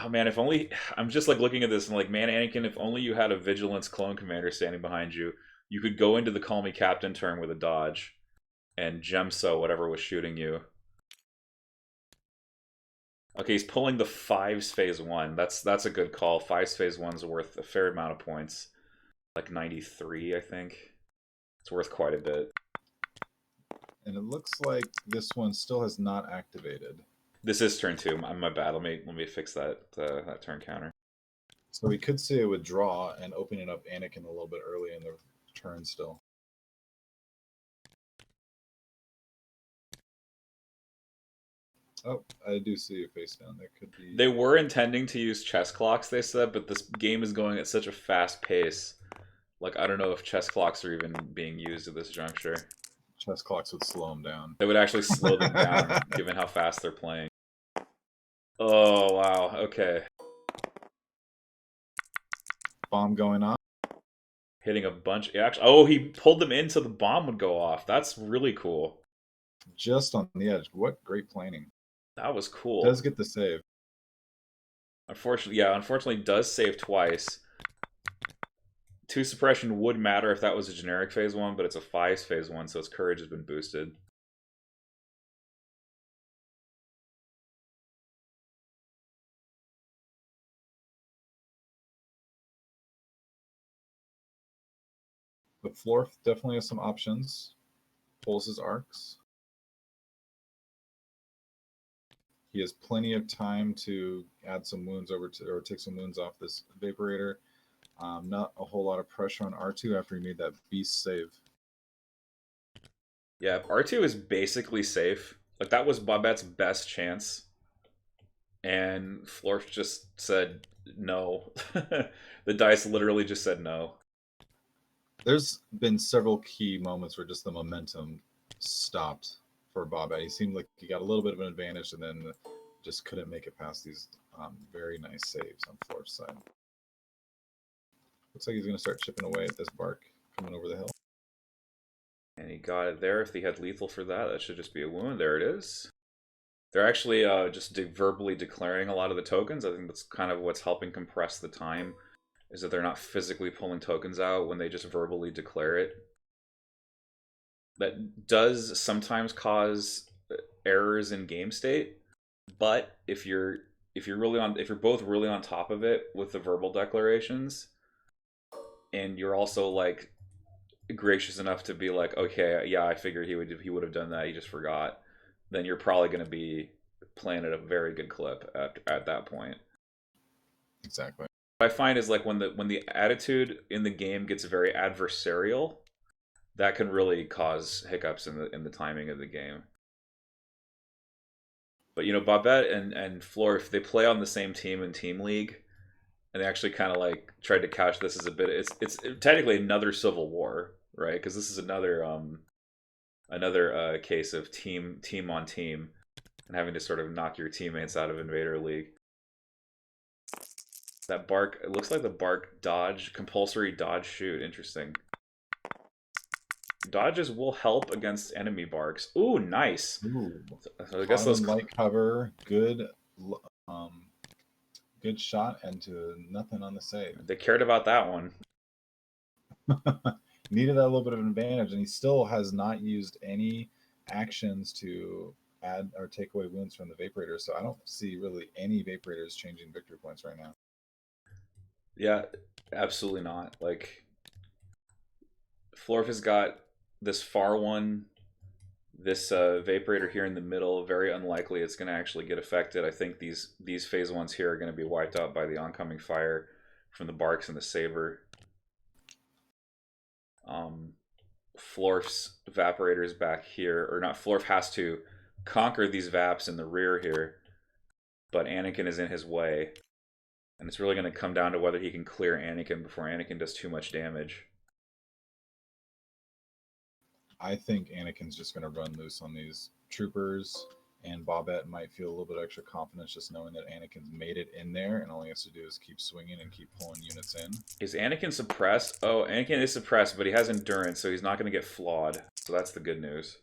Oh man, if only I'm just like looking at this and like, man, Anakin, if only you had a Vigilance clone commander standing behind you, you could go into the Call Me Captain turn with a dodge and Gemso whatever was shooting you. Okay, he's pulling the 5's phase 1. That's a good call. 5's phase 1's worth a fair amount of points. Like 93, I think. It's worth quite a bit. And it looks like this one still has not activated. This is turn 2. My bad. Let me fix that turn counter. So we could see a withdraw and opening up Anakin a little bit early in the turn still. Oh, I do see a face down. There could be. They were intending to use chess clocks, they said, but this game is going at such a fast pace. Like, I don't know if chess clocks are even being used at this juncture. Chess clocks would slow them down. They would actually slow them down, given how fast they're playing. Oh, wow. Okay. Bomb going off. Hitting a bunch. Actually, oh, he pulled them in so the bomb would go off. That's really cool. Just on the edge. What great planning. That was cool. Does get the save. Unfortunately does save twice. 2 suppression would matter if that was a generic phase 1, but it's a Feist phase 1, so its courage has been boosted. But Florf definitely has some options. Pulls his arcs. He has plenty of time to add some wounds over to, or take some wounds off this Vaporator. Not a whole lot of pressure on R2 after he made that beast save. Yeah, R2 is basically safe. Like, that was Bobbette's best chance. And Florf just said no. The dice literally just said no. There's been several key moments where just the momentum stopped for Bobbette. He seemed like he got a little bit of an advantage and then just couldn't make it past these very nice saves on Florf's side. Looks like he's going to start chipping away at this Barc coming over the hill. And he got it there. If he had lethal for that, that should just be a wound. There it is. They're actually just verbally declaring a lot of the tokens. I think that's kind of what's helping compress the time, is that they're not physically pulling tokens out when they just verbally declare it. That does sometimes cause errors in game state, but if you're both really on top of it with the verbal declarations, and you're also like gracious enough to be like, okay, yeah, I figured he would have done that, he just forgot, then you're probably going to be playing at a very good clip at that point. Exactly. What I find is like when the attitude in the game gets very adversarial, that can really cause hiccups in the timing of the game. But you know, Bobbette and Florf, they play on the same team in Team League, and they actually kind of like tried to couch this as a bit. It's technically another civil war, right? Because this is another case of team on team, and having to sort of knock your teammates out of Invader League. That Barc, it looks like the Barc dodge, compulsory dodge shoot. Interesting. Dodges will help against enemy Barcs. Ooh, nice. Ooh. So I guess those light cover, good shot, and to nothing on the save. They cared about that one. Needed that little bit of an advantage, and he still has not used any actions to add or take away wounds from the Vaporator, so I don't see really any Vaporators changing victory points right now. Yeah, absolutely not. Like, Florf has got this far one, this Vaporator here in the middle. Very unlikely it's going to actually get affected. I think these phase 1s here are going to be wiped out by the oncoming fire from the Barcs and the Saber. Florf's Vaporator is back here, or not. Florf has to conquer these Vaps in the rear here, but Anakin is in his way, and it's really going to come down to whether he can clear Anakin before Anakin does too much damage. I think Anakin's just going to run loose on these troopers, and Bobbette might feel a little bit extra confidence just knowing that Anakin's made it in there, and all he has to do is keep swinging and keep pulling units in. Is Anakin suppressed? Oh, Anakin is suppressed, but he has endurance, so he's not going to get flawed. So that's the good news.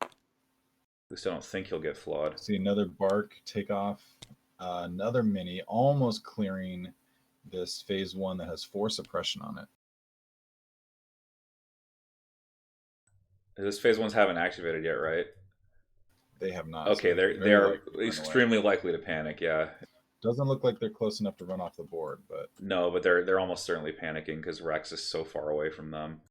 At least I don't think he'll get flawed. See another Barc take off, another mini, almost clearing this phase 1 that has 4 suppression on it. This phase 1s haven't activated yet, right? They have not. Okay, so they are extremely likely to panic. Yeah. Doesn't look like they're close enough to run off the board, but no, but they're almost certainly panicking because Rex is so far away from them.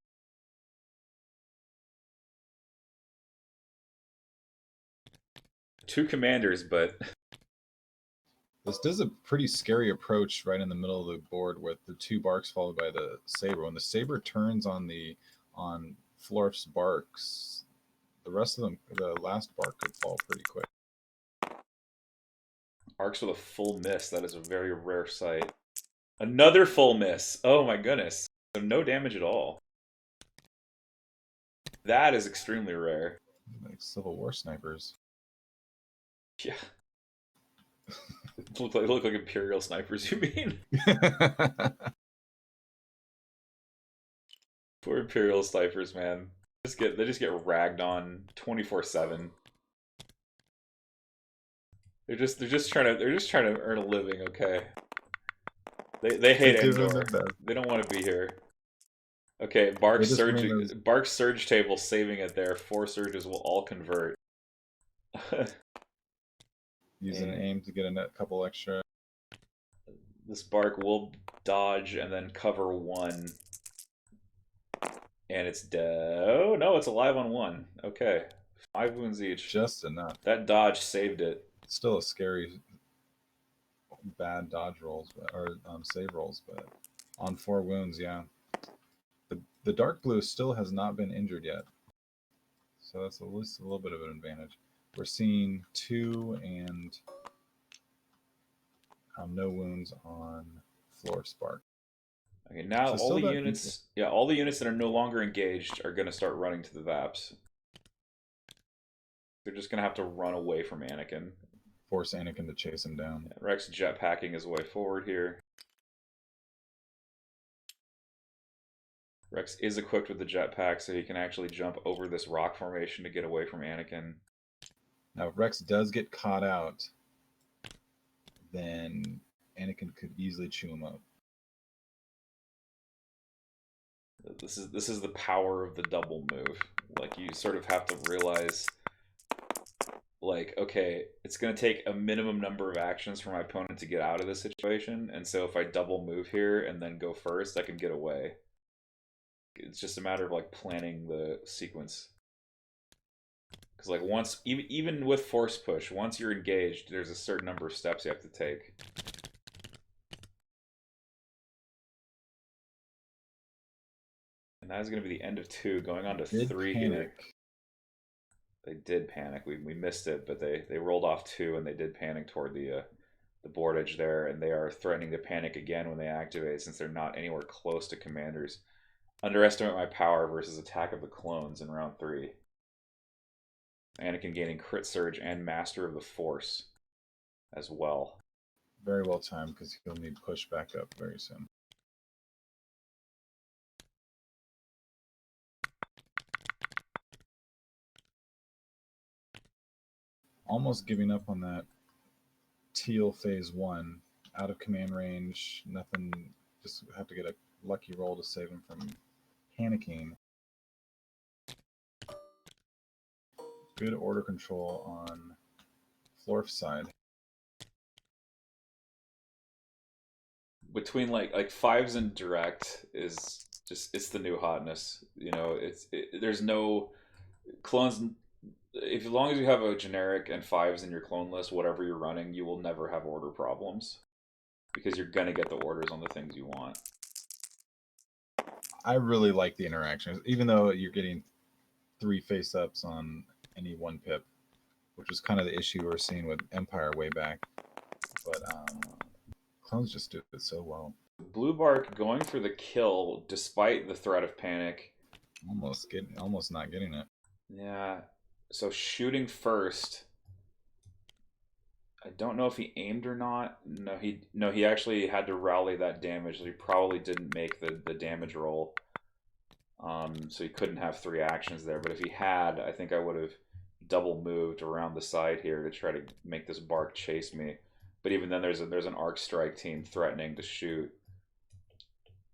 Two commanders, but this does a pretty scary approach right in the middle of the board with the 2 Barcs followed by the Saber. When the Saber turns on Florf's Barcs, the rest of them, the last Bark could fall pretty quick. Barcs with a full miss. That is a very rare sight. Another full miss. Oh my goodness. So no damage at all. That is extremely rare. Like Civil War snipers. Yeah. They look like Imperial snipers, you mean? Poor Imperial snipers, man. They just get ragged on 24/7. They're just trying to earn a living, okay? They hate Endor. They don't want to be here. Okay, Barcs surge table saving it there. 4 surges will all convert. Using aim to get a couple extra. This Barc will dodge and then cover 1. And it's dead. Oh, no, it's alive on 1. Okay. 5 wounds each. Just enough. That dodge saved it. Still a scary, bad dodge rolls, or save rolls, but on 4 wounds, yeah. The dark blue still has not been injured yet. So that's at least a little bit of an advantage. We're seeing 2 and no wounds on Floor Spark. Okay, now so all the units, all the units that are no longer engaged are going to start running to the Vaps. They're just going to have to run away from Anakin. Force Anakin to chase him down. Yeah, Rex jetpacking his way forward here. Rex is equipped with the jetpack, so he can actually jump over this rock formation to get away from Anakin. Now, if Rex does get caught out, then Anakin could easily chew him up. This is the power of the double move. Like, you sort of have to realize, like, okay, it's going to take a minimum number of actions for my opponent to get out of this situation, and so if I double move here and then go first, I can get away. It's just a matter of, like, planning the sequence. Because, like, once, even with force push, once you're engaged, there's a certain number of steps you have to take. And that is going to be the end of 2, going on to 3 here. They did panic. We missed it, but they rolled off 2, and they did panic toward the board edge there, and they are threatening to panic again when they activate, since they're not anywhere close to commanders. Underestimate my power versus Attack of the Clones in round 3. Anakin gaining crit surge and Master of the Force as well. Very well timed, because he'll need push back up very soon. Almost giving up on that teal phase 1. Out of command range, nothing, just have to get a lucky roll to save him from panicking. Good order control on Florf's side. Between like 5s and direct is just, it's the new hotness. You know, there's no clones. As long as you have a generic and 5s in your clone list, whatever you're running, you will never have order problems, because you're gonna get the orders on the things you want. I really like the interactions, even though you're getting 3 face-ups on any 1 pip, which was kind of the issue we were seeing with Empire way back. But clones just do it so well. Blue Barc going for the kill despite the threat of panic. Almost not getting it. Yeah. So shooting first. I don't know if he aimed or not. No, he actually had to rally that damage. So he probably didn't make the damage roll. So he couldn't have 3 actions there. But if he had, I think I would have double moved around the side here to try to make this Barc chase me. But even then, there's an arc strike team threatening to shoot.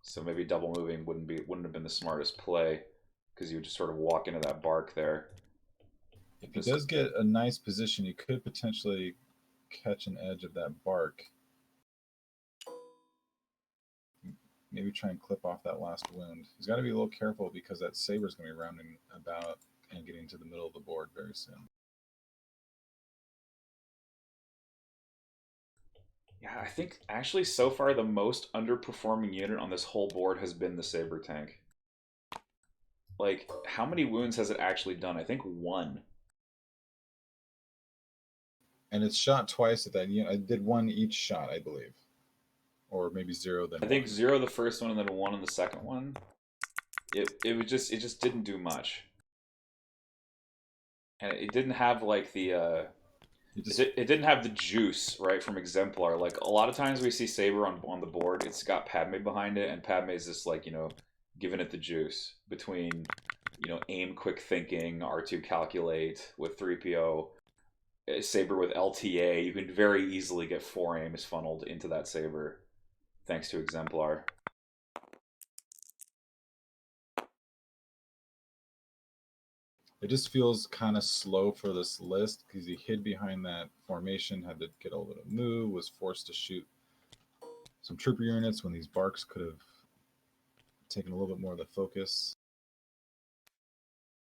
So maybe double moving wouldn't have been the smartest play, because you would just sort of walk into that Barc there. If he does get a nice position, you could potentially catch an edge of that Barc. Maybe try and clip off that last wound. He's got to be a little careful, because that Saber's going to be rounding about and getting to the middle of the board very soon. Yeah, I think actually so far the most underperforming unit on this whole board has been the Saber Tank. Like, how many wounds has it actually done? I think 1. And it's shot twice at that. You know, I did 1 each shot, I believe, or maybe 0 then I think 1. 0 the first one and then 1 on the second one. It just didn't do much, and it didn't have like the it didn't have the juice, right, from Exemplar. Like, a lot of times we see Saber on the board, it's got Padme behind it, and Padme's just like, giving it the juice between, aim, quick thinking, R2 calculate with 3PO, Saber with LTA. You can very easily get 4 aims funneled into that Saber thanks to Exemplar. It just feels kind of slow for this list because he hid behind that formation, had to get a little move, was forced to shoot some trooper units when these Barcs could have taken a little bit more of the focus.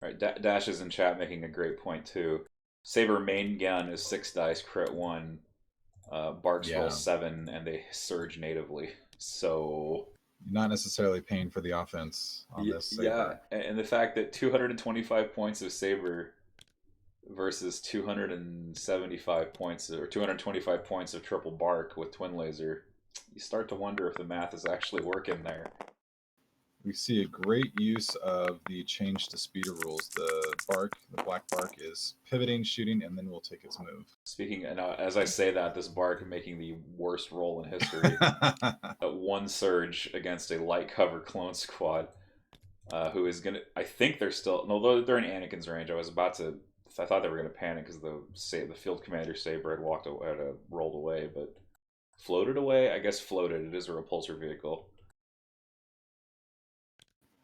All right, Dash is in chat making a great point too. Saber main gun is 6 dice, crit 1. Barcs roll 7, and they surge natively. So not necessarily paying for the offense on this Saber. Yeah, and the fact that 225 points of Saber versus 275 points or 225 points of triple Barc with twin laser, you start to wonder if the math is actually working there. We see a great use of the change to speeder rules. The black Barc is pivoting, shooting, and then will take its move. Speaking, and as I say that, this Barc making the worst roll in history. 1 surge against a light cover clone squad, who is gonna. I think they're still no, they're in Anakin's range. I thought they were gonna panic because the field commander Saber had rolled away, but floated away. I guess floated. It is a repulsor vehicle.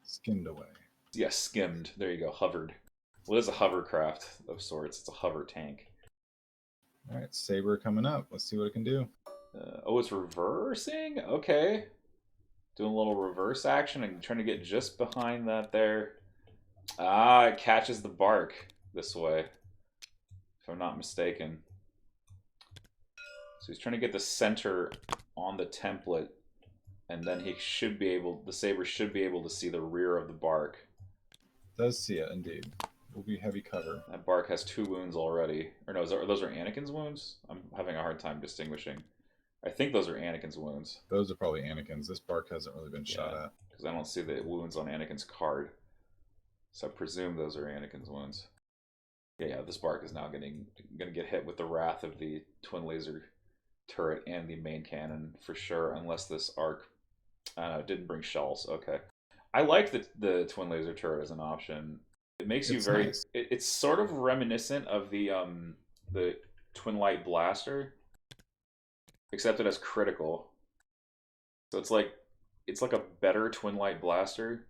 Skimmed away. Yeah, skimmed. There you go. Hovered. Well, it's a hovercraft of sorts. It's a hover tank. All right, Saber coming up. Let's see what it can do. Oh, it's reversing? Okay. Doing a little reverse action and trying to get just behind that there. Ah, it catches the Barc this way, if I'm not mistaken. So he's trying to get the center on the template, and then the Saber should be able to see the rear of the Barc. Does see it, indeed. Will be heavy cover. That Barc has 2 wounds already. Or no, those are Anakin's wounds? I'm having a hard time distinguishing. I think those are Anakin's wounds. Those are probably Anakin's. This Barc hasn't really been shot at. Because I don't see the wounds on Anakin's card. So I presume those are Anakin's wounds. Yeah, this Barc is now going to get hit with the wrath of the twin laser turret and the main cannon for sure, unless this arc didn't bring shells. Okay. I like the twin laser turret as an option. It makes you very nice. It's sort of reminiscent of the twin light blaster, except it has critical. So it's like a better twin light blaster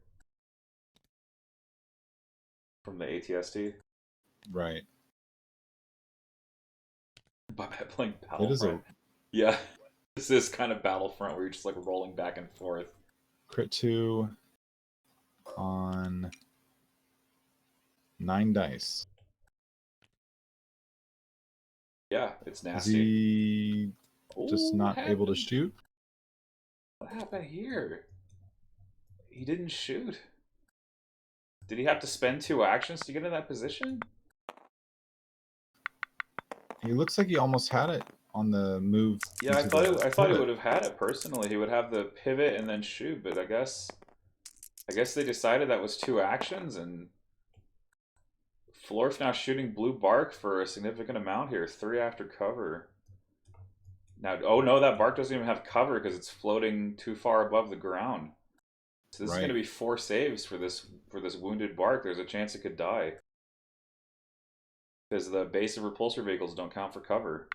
from the ATST. Right. Bobbette playing Battlefront. Yeah. This is kind of Battlefront where you're just like rolling back and forth. Crit 2 on 9 dice. Yeah, it's nasty. Is he just not able to shoot? What happened here? He didn't shoot. Did he have to spend 2 actions to get in that position? He looks like he almost had it on the move. Yeah, I thought he would have had it personally. He would have the pivot and then shoot, but I guess they decided that was 2 actions, and Florf now shooting blue Barc for a significant amount here. 3 after cover. Now, oh no, that Barc doesn't even have cover because it's floating too far above the ground. So this is going to be 4 saves for this wounded Barc. There's a chance it could die. Because the base of repulsor vehicles don't count for cover.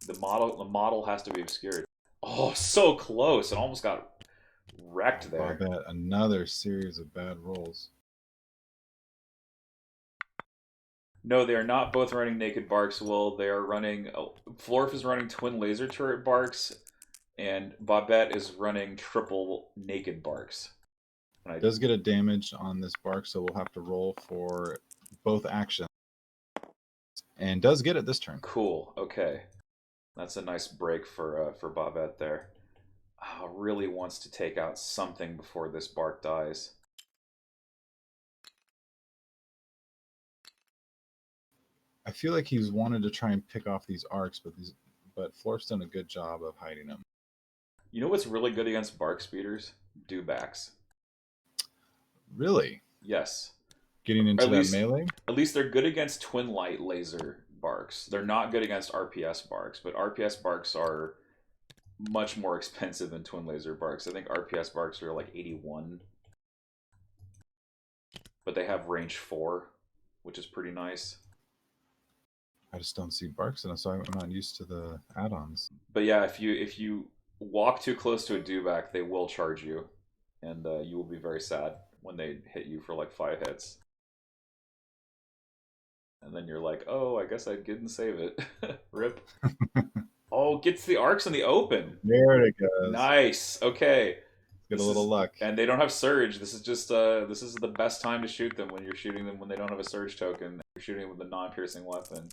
The model has to be obscured. Oh, so close! It almost got wrecked there. Bobbette, another series of bad rolls. No, they are not both running naked Barcs. Well, they are running. Florf is running twin laser turret Barcs, and Bobbette is running triple naked Barcs. Does get a damage on this Barc, so we'll have to roll for both actions. And does get it this turn. Cool. Okay, that's a nice break for Bobbette there. really wants to take out something before this Bark dies. I feel like he's wanted to try and pick off these arcs, but Florf's done a good job of hiding them. You know what's really good against Bark speeders? Dewbacks. Really? Yes. Getting into that melee? At least they're good against twin light laser Barks. They're not good against RPS Barks, but RPS Barks are much more expensive than twin laser Barks. I think RPS Barks are like 81. But they have range 4, which is pretty nice. I just don't see Barks in them, so I'm not used to the add-ons. But yeah, if you walk too close to a dewback, they will charge you, and you will be very sad when they hit you for like 5 hits. And then you're like, oh, I guess I didn't save it. Rip. Oh, gets the arcs in the open. There it goes. Nice. Okay. Get a little luck. And they don't have surge. This is just this is the best time to shoot them when you're shooting them when they don't have a surge token. You're shooting them with a non-piercing weapon.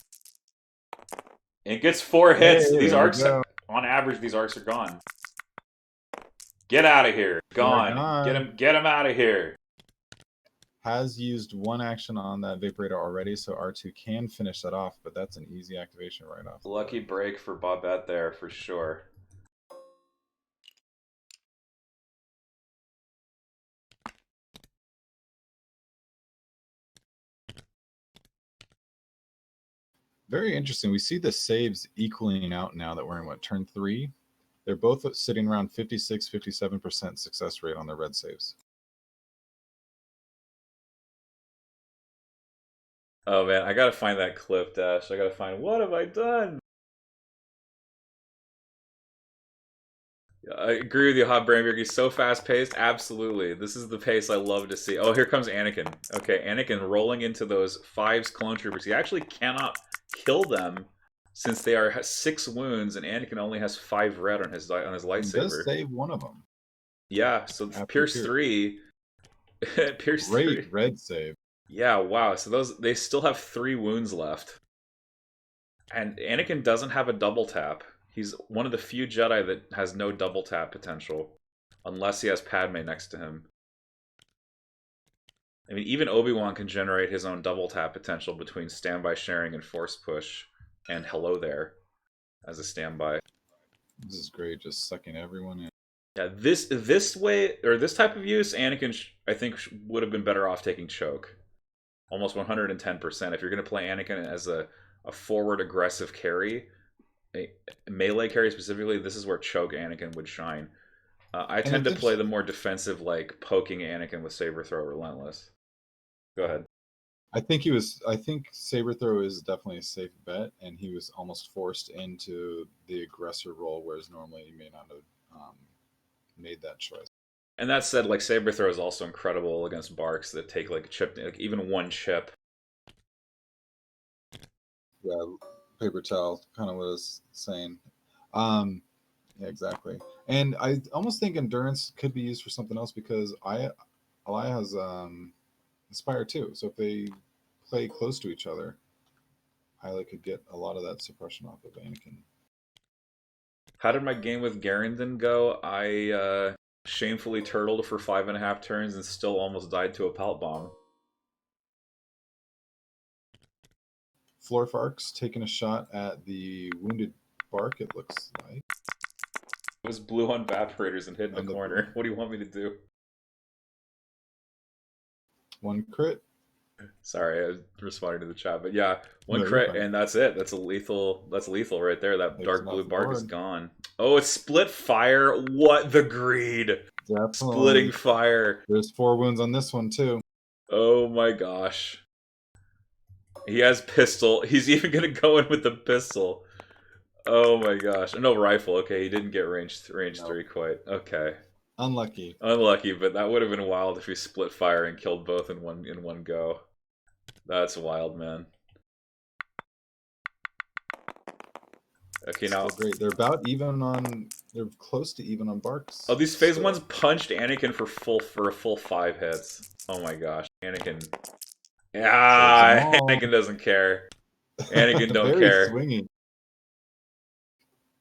And it gets 4 hits. Hey, these arcs, on average, these arcs are gone. Get out of here. Gone. Get him out of here. Has used one action on that Vaporator already, so R2 can finish that off, but that's an easy activation right off. Lucky break for Bobbette there, for sure. Very interesting. We see the saves equaling out now that we're in, what, turn 3? They're both sitting around 56, 57% success rate on their red saves. Oh man, I gotta find that clip, Dash. I gotta find, what have I done? I agree with you, Hot Brainberg. He's so fast-paced. Absolutely. This is the pace I love to see. Oh, here comes Anakin. Okay, Anakin rolling into those 5's clone troopers. He actually cannot kill them since they are 6 wounds, and Anakin only has 5 red on his lightsaber. He does save one of them. Yeah, so Pierce 3. Pierce 3. Great red save. Yeah, wow. So they still have 3 wounds left. And Anakin doesn't have a double tap. He's one of the few Jedi that has no double tap potential. Unless he has Padme next to him. I mean, even Obi-Wan can generate his own double tap potential between standby sharing and force push. And hello there as a standby. This is great, just sucking everyone in. Yeah, this way, or this type of use, Anakin, I think, would have been better off taking Choke. Almost 110%. If you're going to play Anakin as a forward aggressive carry, a melee carry specifically, this is where Choke Anakin would shine. I tend to play the more defensive, like poking Anakin with Saber Throw Relentless. Go ahead. I think Saber Throw is definitely a safe bet, and he was almost forced into the aggressor role, whereas normally he may not have made that choice. And that said, like Saber Throw is also incredible against Barcs that take like chip, like even 1 chip. Yeah, paper towel, kind of what I was saying. Yeah, exactly. And I almost think endurance could be used for something else because Alaya has Inspire too. So if they play close to each other, Hyla could get a lot of that suppression off of Anakin. How did my game with Garandon go? I shamefully turtled for 5.5 turns and still almost died to a pelt bomb. Florfarks taking a shot at the wounded Bark, it looks like. It was blue on evaporators and hid in the corner. What do you want me to do? 1 crit. Sorry, I was responding to the chat, but yeah, 1 crit, and that's it. That's lethal right there. That dark blue Bark is gone. Oh, it's split fire. What the greed! Definitely. Splitting fire. There's 4 wounds on this one too. Oh my gosh. He has pistol. He's even gonna go in with the pistol. Oh my gosh. No rifle. Okay, he didn't get range 3 quite. Okay. Unlucky, but that would have been wild if he split fire and killed both in one go. That's wild, man. Okay, now great. They're about even on. They're close to even on Barcs. Oh, these phase 1s punched Anakin for a full 5 hits. Oh my gosh, Anakin. Yeah, Anakin doesn't care. Anakin don't care. Swinging.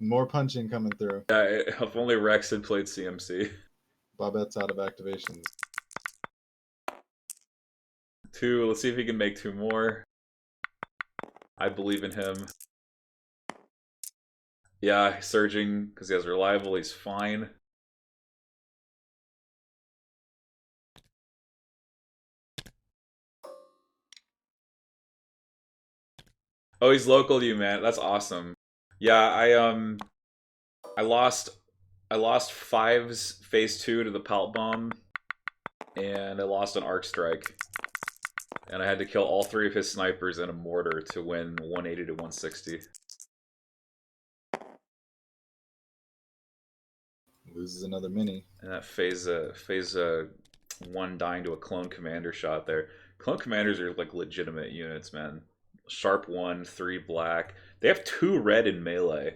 More punching coming through. Yeah, if only Rex had played CMC. Bobbette's out of activations. 2. Let's see if he can make 2 more. I believe in him. Yeah, he's surging because he has reliable. He's fine. Oh, he's local to you, man. That's awesome. Yeah, I lost Fives phase 2 to the Palt Bomb, and I lost an Arc Strike. And I had to kill all 3 of his snipers and a mortar to win 180 to 160. Loses another mini. And that phase 1 dying to a clone commander shot there. Clone commanders are like legitimate units, man. Sharp 1, 3 black. They have 2 red in melee.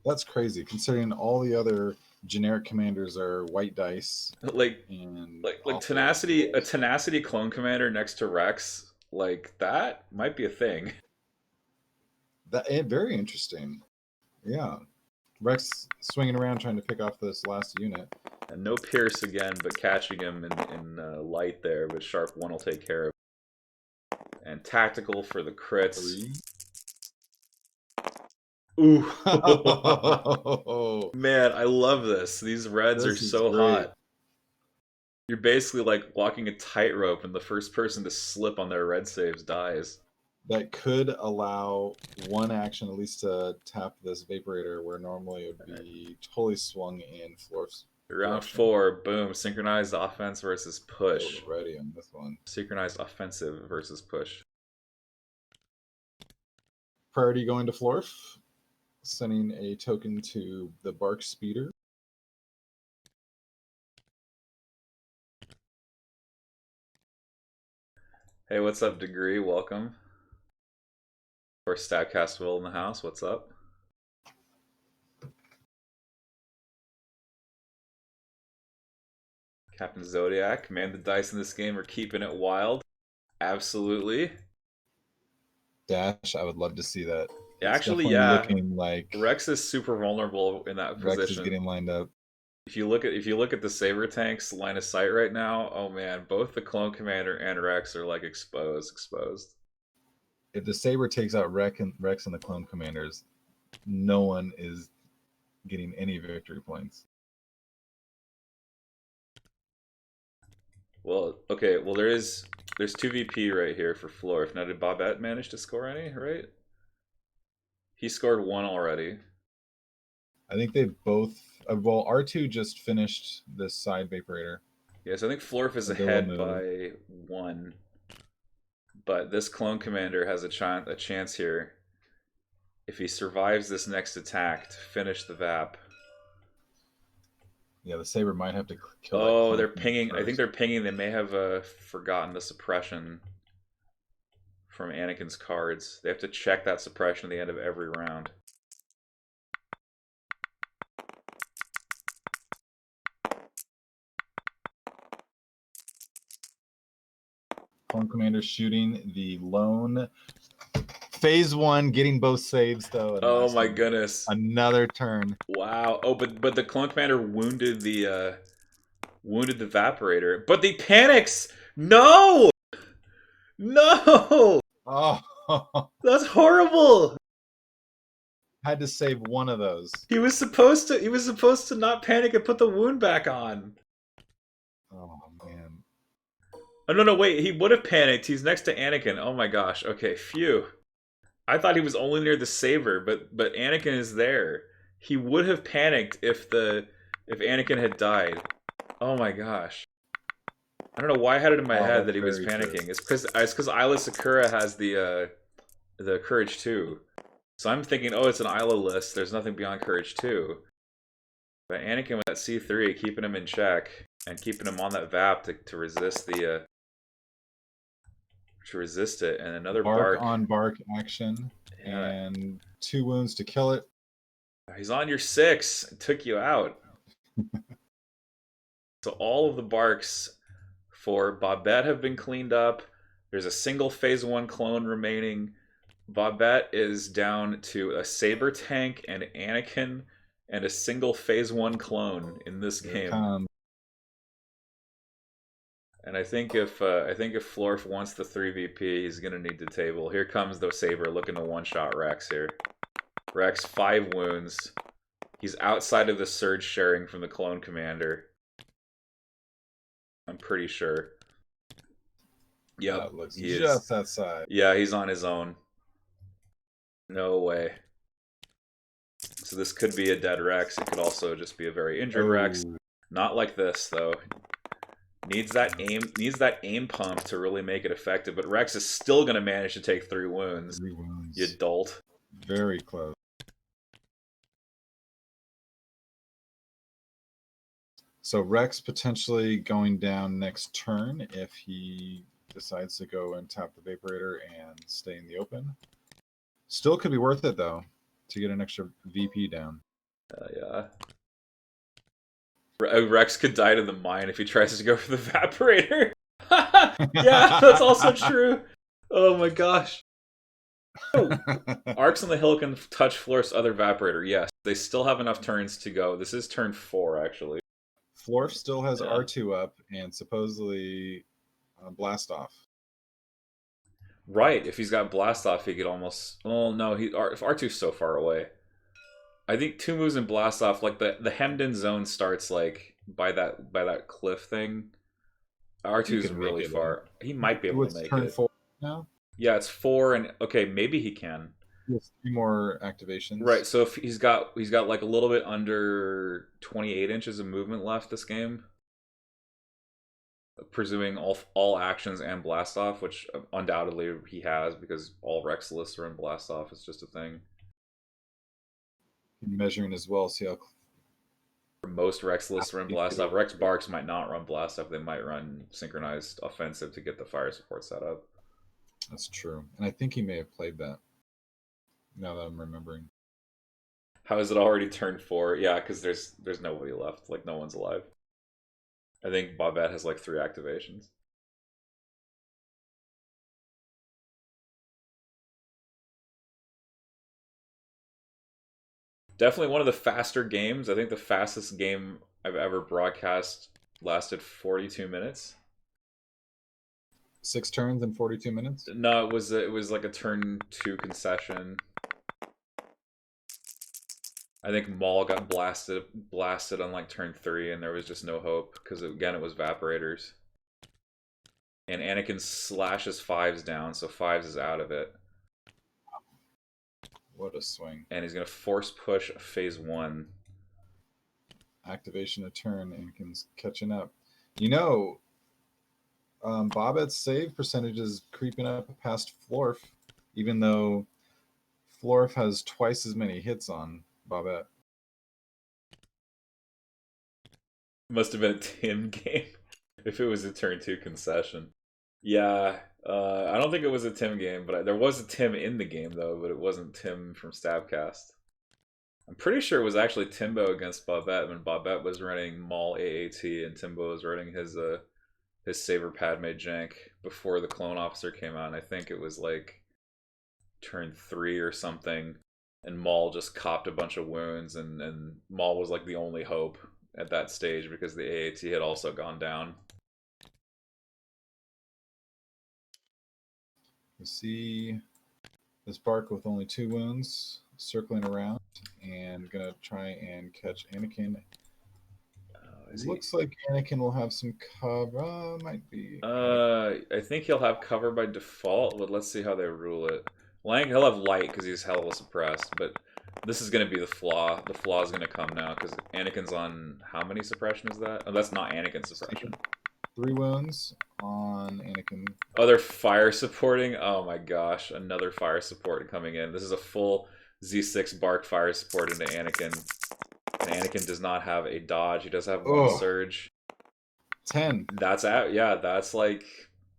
That's crazy, considering all the other generic commanders are white dice. Like tenacity, rolls. a tenacity clone commander next to Rex, like that might be a thing. That very interesting. Yeah, Rex swinging around trying to pick off this last unit. And no Pierce again, but catching him in light there. But Sharp 1 will take care of it. And tactical for the crits. 3. Ooh. Man, I love this. These reds are so hot. You're basically like walking a tightrope, and the first person to slip on their red saves dies. That could allow one action at least to tap this Vaporator, where normally it would be totally swung in Floorf's Round direction. 4, boom. Synchronized offense versus push. Ready on this one. Synchronized offensive versus push. Priority going to Floorf. Sending a token to the Barcs speeder. Hey, what's up, Degree? Welcome. Of course, Statcast Will in the house. What's up? Captain Zodiac, command the dice in this game are keeping it wild. Absolutely. Dash, I would love to see that. Actually, yeah. Looking like Rex is super vulnerable in that position. Rex is getting lined up. If you look at the Saber Tank's line of sight right now, oh man, both the Clone Commander and Rex are like exposed. If the Saber takes out Rex and the Clone Commanders, no one is getting any victory points. Well, okay, well there's 2 VP right here for Floorf. Now, did Bobbette manage to score any, right? He scored 1 already. I think they both. Well, R2 just finished this side Vaporator. Yes, I think Floorf is ahead by 1. But this Clone Commander has a chance here, if he survives this next attack, to finish the VAP. Yeah, the Saber might have to kill. Oh, they're pinging. First. I think they're pinging. They may have forgotten the suppression from Anakin's cards. They have to check that suppression at the end of every round. Clone Commander shooting the lone. Phase 1, getting both saves though. Oh my goodness! Another turn. Wow. Oh, but the Clone Commander wounded the Vaporator. But the panics. No. Oh, that's horrible. Had to save one of those. He was supposed to not panic and put the wound back on. Oh man. Oh no, wait, he would have panicked. He's next to Anakin. Oh my gosh. Okay, phew. I thought he was only near the Saber, but Anakin is there. He would have panicked if Anakin had died. Oh my gosh. I don't know why I had it in my head that he was panicking. True. It's because Isla Sakura has the Courage 2. So I'm thinking, oh, it's an Isla list. There's nothing beyond Courage 2. But Anakin with that C3, keeping him in check and keeping him on that VAP to resist the to resist it, and another Barc on Barc action, and 2 wounds to kill it. He's on your 6. It took you out. So all of the Barcs for Bobbette have been cleaned up. There's a single phase 1 clone remaining. Bobbette is down to a Saber Tank and Anakin and a single Phase 1 clone in this Here it game. comes. And I think if Florf wants the 3VP, he's gonna need to table. Here comes the Saber looking to one-shot Rex here. Rex 5 wounds. He's outside of the surge sharing from the clone commander. I'm pretty sure. Yep, That looks he just is. outside. Yeah, he's on his own. No way. So this could be a dead Rex. It could also just be a very injured Rex. Not like this though. Needs that aim pump to really make it effective. But Rex is still going to manage to take 3 wounds. 3 wounds. You dolt. Very close. So Rex potentially going down next turn if he decides to go and tap the Vaporator and stay in the open. Still could be worth it though to get an extra VP down. Yeah. Rex could die to the mine if he tries to go for the Vaporator. Yeah, that's also true. Oh my gosh. Oh. Barcs on the hill can touch Florf's other Vaporator. Yes, they still have enough turns to go. This is turn 4 actually. Florf still has R2 up and supposedly Blast Off. Right, if he's got Blast Off, he could almost... Oh no, if R2's so far away. I think 2 moves in Blast Off, like the hemmed-in zone starts like by that cliff thing. R2's really far. He might be able to make turn it. 4 now? Yeah, it's 4, and okay, maybe he can. He has 3 more activations. Right, so if he's got like a little bit under 28 inches of movement left this game. Presuming all actions and Blast Off, which undoubtedly he has because all Rex lists are in Blast Off. It's just a thing. Measuring as well, see how most Rex lists are in Blast Off. Rex Barcs might not run Blast Off. They might run Synchronized Offensive to get the fire support set up. That's true, and I think he may have played that. Now that I'm remembering. How is it already turned 4? Yeah, because there's nobody left. Like no one's alive. I think Bobbette has like 3 activations. Definitely one of the faster games. I think the fastest game I've ever broadcast lasted 42 minutes. 6 turns in 42 minutes? No, it was like a turn 2 concession. I think Maul got blasted on like turn 3, and there was just no hope because again it was Vaporators. And Anakin slashes 5s down, so 5s is out of it. What a swing! And he's gonna force push phase 1. Activation a turn. Anakin's catching up. You know, Bobbette's save percentage is creeping up past Florf, even though Florf has twice as many hits on Bobbette. Must have been a Tim game if it was a turn 2 concession. Yeah, I don't think it was a Tim game, but there was a Tim in the game though, but it wasn't Tim from Stabcast. I'm pretty sure it was actually Timbo against Bobbette when Bobbette was running Maul AAT and Timbo was running his Saber Padme jank before the Clone Officer came out. And I think it was like turn 3 or something, and Maul just copped a bunch of wounds, and Maul was like the only hope at that stage because the AAT had also gone down. You see this Barc with only 2 wounds circling around and gonna try and catch Anakin. Looks like Anakin will have some cover. Might be. I think he'll have cover by default, but let's see how they rule it. He'll have light because he's hella suppressed, but this is going to be the flaw. The flaw is going to come now because Anakin's on how many suppression is that? Oh, that's not Anakin's suppression. 3 wounds on Anakin. Oh, they're fire supporting? Oh my gosh, another fire support coming in. This is a full Z6 Barc fire support into Anakin. And Anakin does not have a dodge. He does have 1 surge. 10. That's yeah, that's like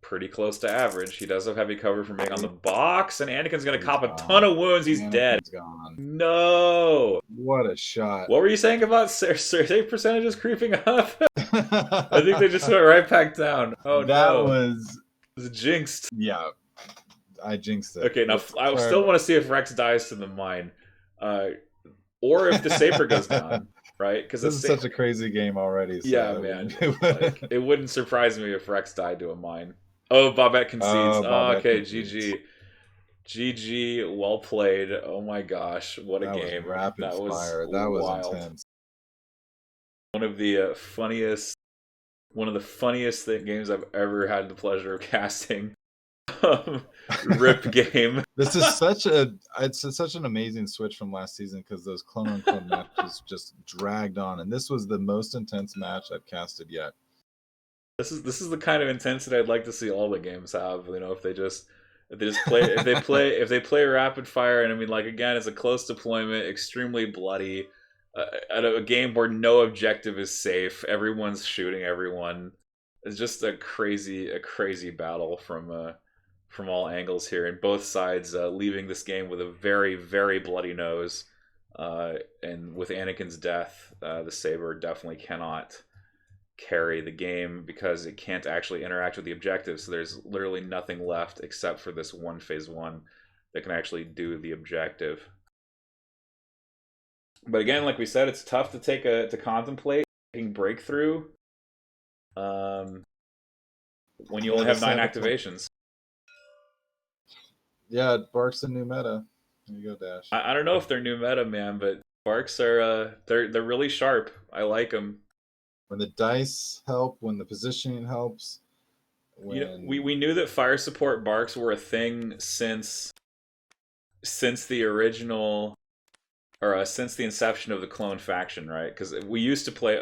pretty close to average. He does have heavy cover from being on the box, and Anakin's gonna cop a ton of wounds. He's dead. Gone. No. What a shot. What were you saying about save percentages creeping up? I think they just went right back down. Oh that no. was It was jinxed. Yeah. I jinxed it. Okay, now I still want to see if Rex dies to the mine, or if the Saber goes down, right? Because this is such a crazy game already. So yeah, man. Like, it wouldn't surprise me if Rex died to a mine. Oh, Bobbette concedes. Bobbette okay, concedes. GG. GG, well played. Oh my gosh, what a game. Was rapid that fire. Was that was wild. intense. One of the funniest games I've ever had the pleasure of casting. Rip game. This is such an amazing switch from last season because those clone on clone matches just dragged on, and this was the most intense match I've casted yet. This is the kind of intensity I'd like to see all the games have. You know, if they play rapid fire, and I mean, like, again, it's a close deployment, extremely bloody, at a game where no objective is safe. Everyone's shooting everyone. It's just a crazy battle from all angles here, and both sides leaving this game with a very bloody nose. And with Anakin's death, the Saber definitely cannot carry the game because it can't actually interact with the objective. So there's literally nothing left except for this one phase 1 that can actually do the objective. But again, like we said, it's tough to contemplate taking breakthrough when you only have 9 activations. Yeah, Barcs a new meta. There you go, Dash. I don't know if they're new meta, man, but Barcs are they're really sharp. I like them. When the dice help, when the positioning helps. You know, we knew that fire support Barcs were a thing since the original, or since the inception of the clone faction, right? Because we used to play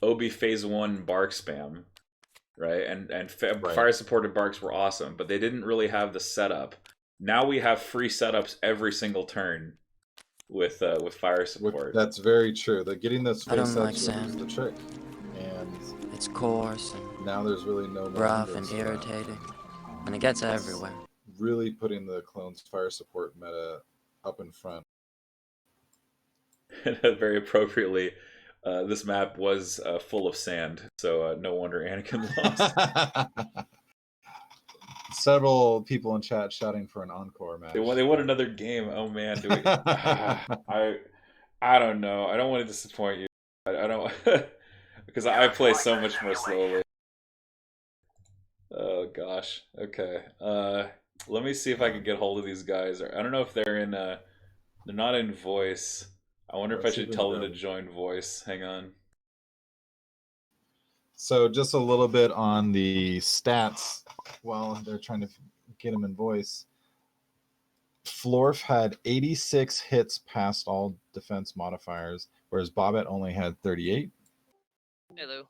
OB phase 1 Barc spam, right? And right. Fire supported Barcs were awesome, but they didn't really have the setup. Now we have free setups every single turn with fire support. That's very true. Getting those free setups is the trick. And it's coarse and now there's really no rough and irritating, and it gets everywhere. Really putting the clones fire support meta up in front. Very appropriately, this map was full of sand, so no wonder Anakin lost. Several people in chat shouting for an encore match. They want another game. Oh man, do we? I don't know. I don't want to disappoint you. I don't because I play so much more slowly. Oh gosh. Okay. Let me see if I can get hold of these guys. I don't know if they're in. They're not in voice. I wonder if I should tell them to join voice. Hang on. So just a little bit on the stats while they're trying to get him in voice. Florf had 86 hits past all defense modifiers, whereas Bobbette only had 38. Hello.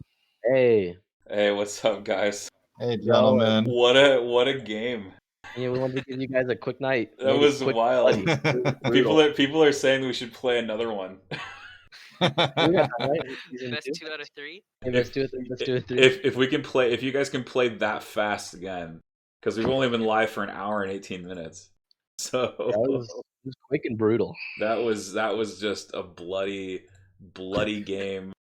Hey. Hey, what's up, guys? Hey, gentlemen. What a game. Yeah, we wanted to give you guys a quick night. That was wild. People are saying we should play another one. Best 2 out of 3. Let's do it. If you guys can play that fast again, because we've only been live for an hour and 18 minutes, so it was quick and brutal. That was just a bloody game.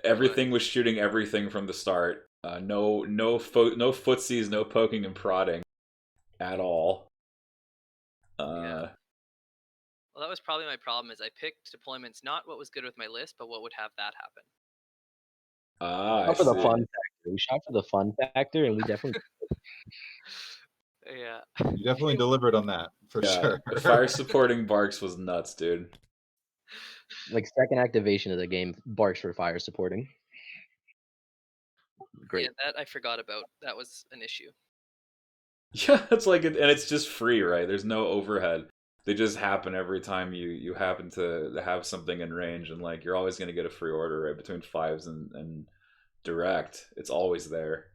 Everything was shooting everything from the start. No footsies, no poking and prodding at all. Yeah. Well, that was probably my problem. Is I picked deployments not what was good with my list, but what would have that happen. Shot for the fun factor. We shot for the fun factor, and we definitely. Yeah. You definitely delivered on that for sure. Fire supporting Barcs was nuts, dude. Like second activation of the game, Barcs for fire supporting. Great. Yeah, that I forgot about. That was an issue. Yeah, it's like and it's just free, right? There's no overhead. They just happen every time you happen to have something in range, and like you're always going to get a free order right between 5s and direct. It's always there.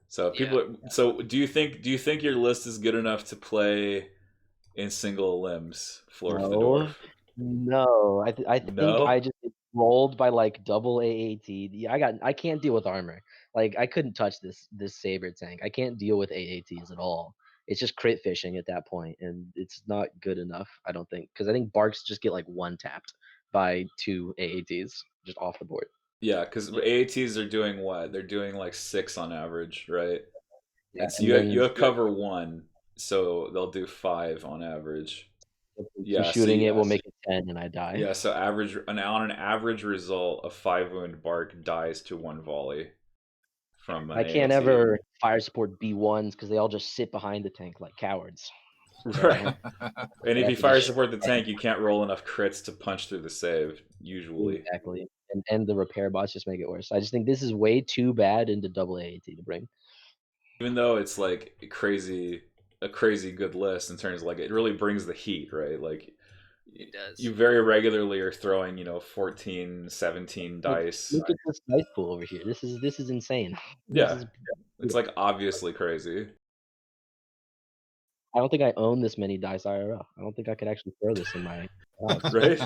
So so do you think your list is good enough to play in single limbs, FloorftheDwarf? No, I think I just rolled by like double AAT. I can't deal with armor. Like I couldn't touch this Saber Tank. I can't deal with AATs at all. It's just crit fishing at that point, and it's not good enough, I don't think, because I think Barcs just get like 1 tapped by 2 AATs just off the board. Yeah, because AATs are doing what? They're doing like 6 on average, right? Yeah, It's and you then have cover 1, so they'll do 5 on average. so Yeah, shooting it will make it 10, and I die. Yeah, so on an average result, a 5-wound Barc dies to 1 volley from an I can't AAT. ever fire support B1s because they all just sit behind the tank like cowards. So, Right. And if have you to fire just support the tank, you can't roll enough crits to punch through the save, usually. exactly, and the repair bots just make it worse. I just think this is way too bad into double AAT to bring. Even though it's like a crazy good list in terms of like it really brings the heat, right? Like It does. you very regularly are throwing, 14, 17 dice. Look at this dice pool over here. This is insane. Yeah. It's like obviously crazy. I don't think I own this many dice IRL. I don't think I could actually throw this in my house. Right?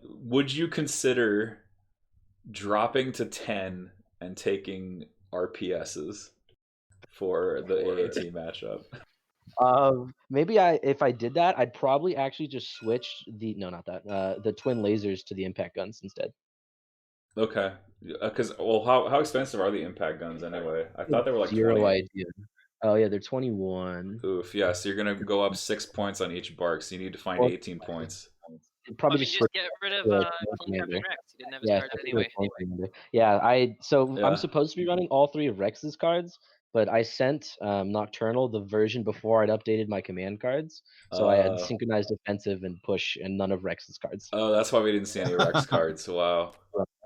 Would you consider dropping to 10 and taking RPSs for the AAT matchup? Maybe if I did that, I'd probably actually just switch the twin lasers to the impact guns instead. Okay, because how expensive are the impact guns anyway? I thought they were like 20. Zero idea. Oh yeah, they're 21. Oof, yeah. So you're gonna go up 6 points on each Barc. So you need to find 18 points. Probably just get rid of Clone Captain Rex. He didn't have his cards anyway. Yeah, I'm Yeah. supposed to be running all 3 of Rex's cards, but I sent Nocturnal the version before I'd updated my command cards, so I had synchronized offensive and push and none of Rex's cards. Oh, that's why we didn't see any Rex cards. Wow.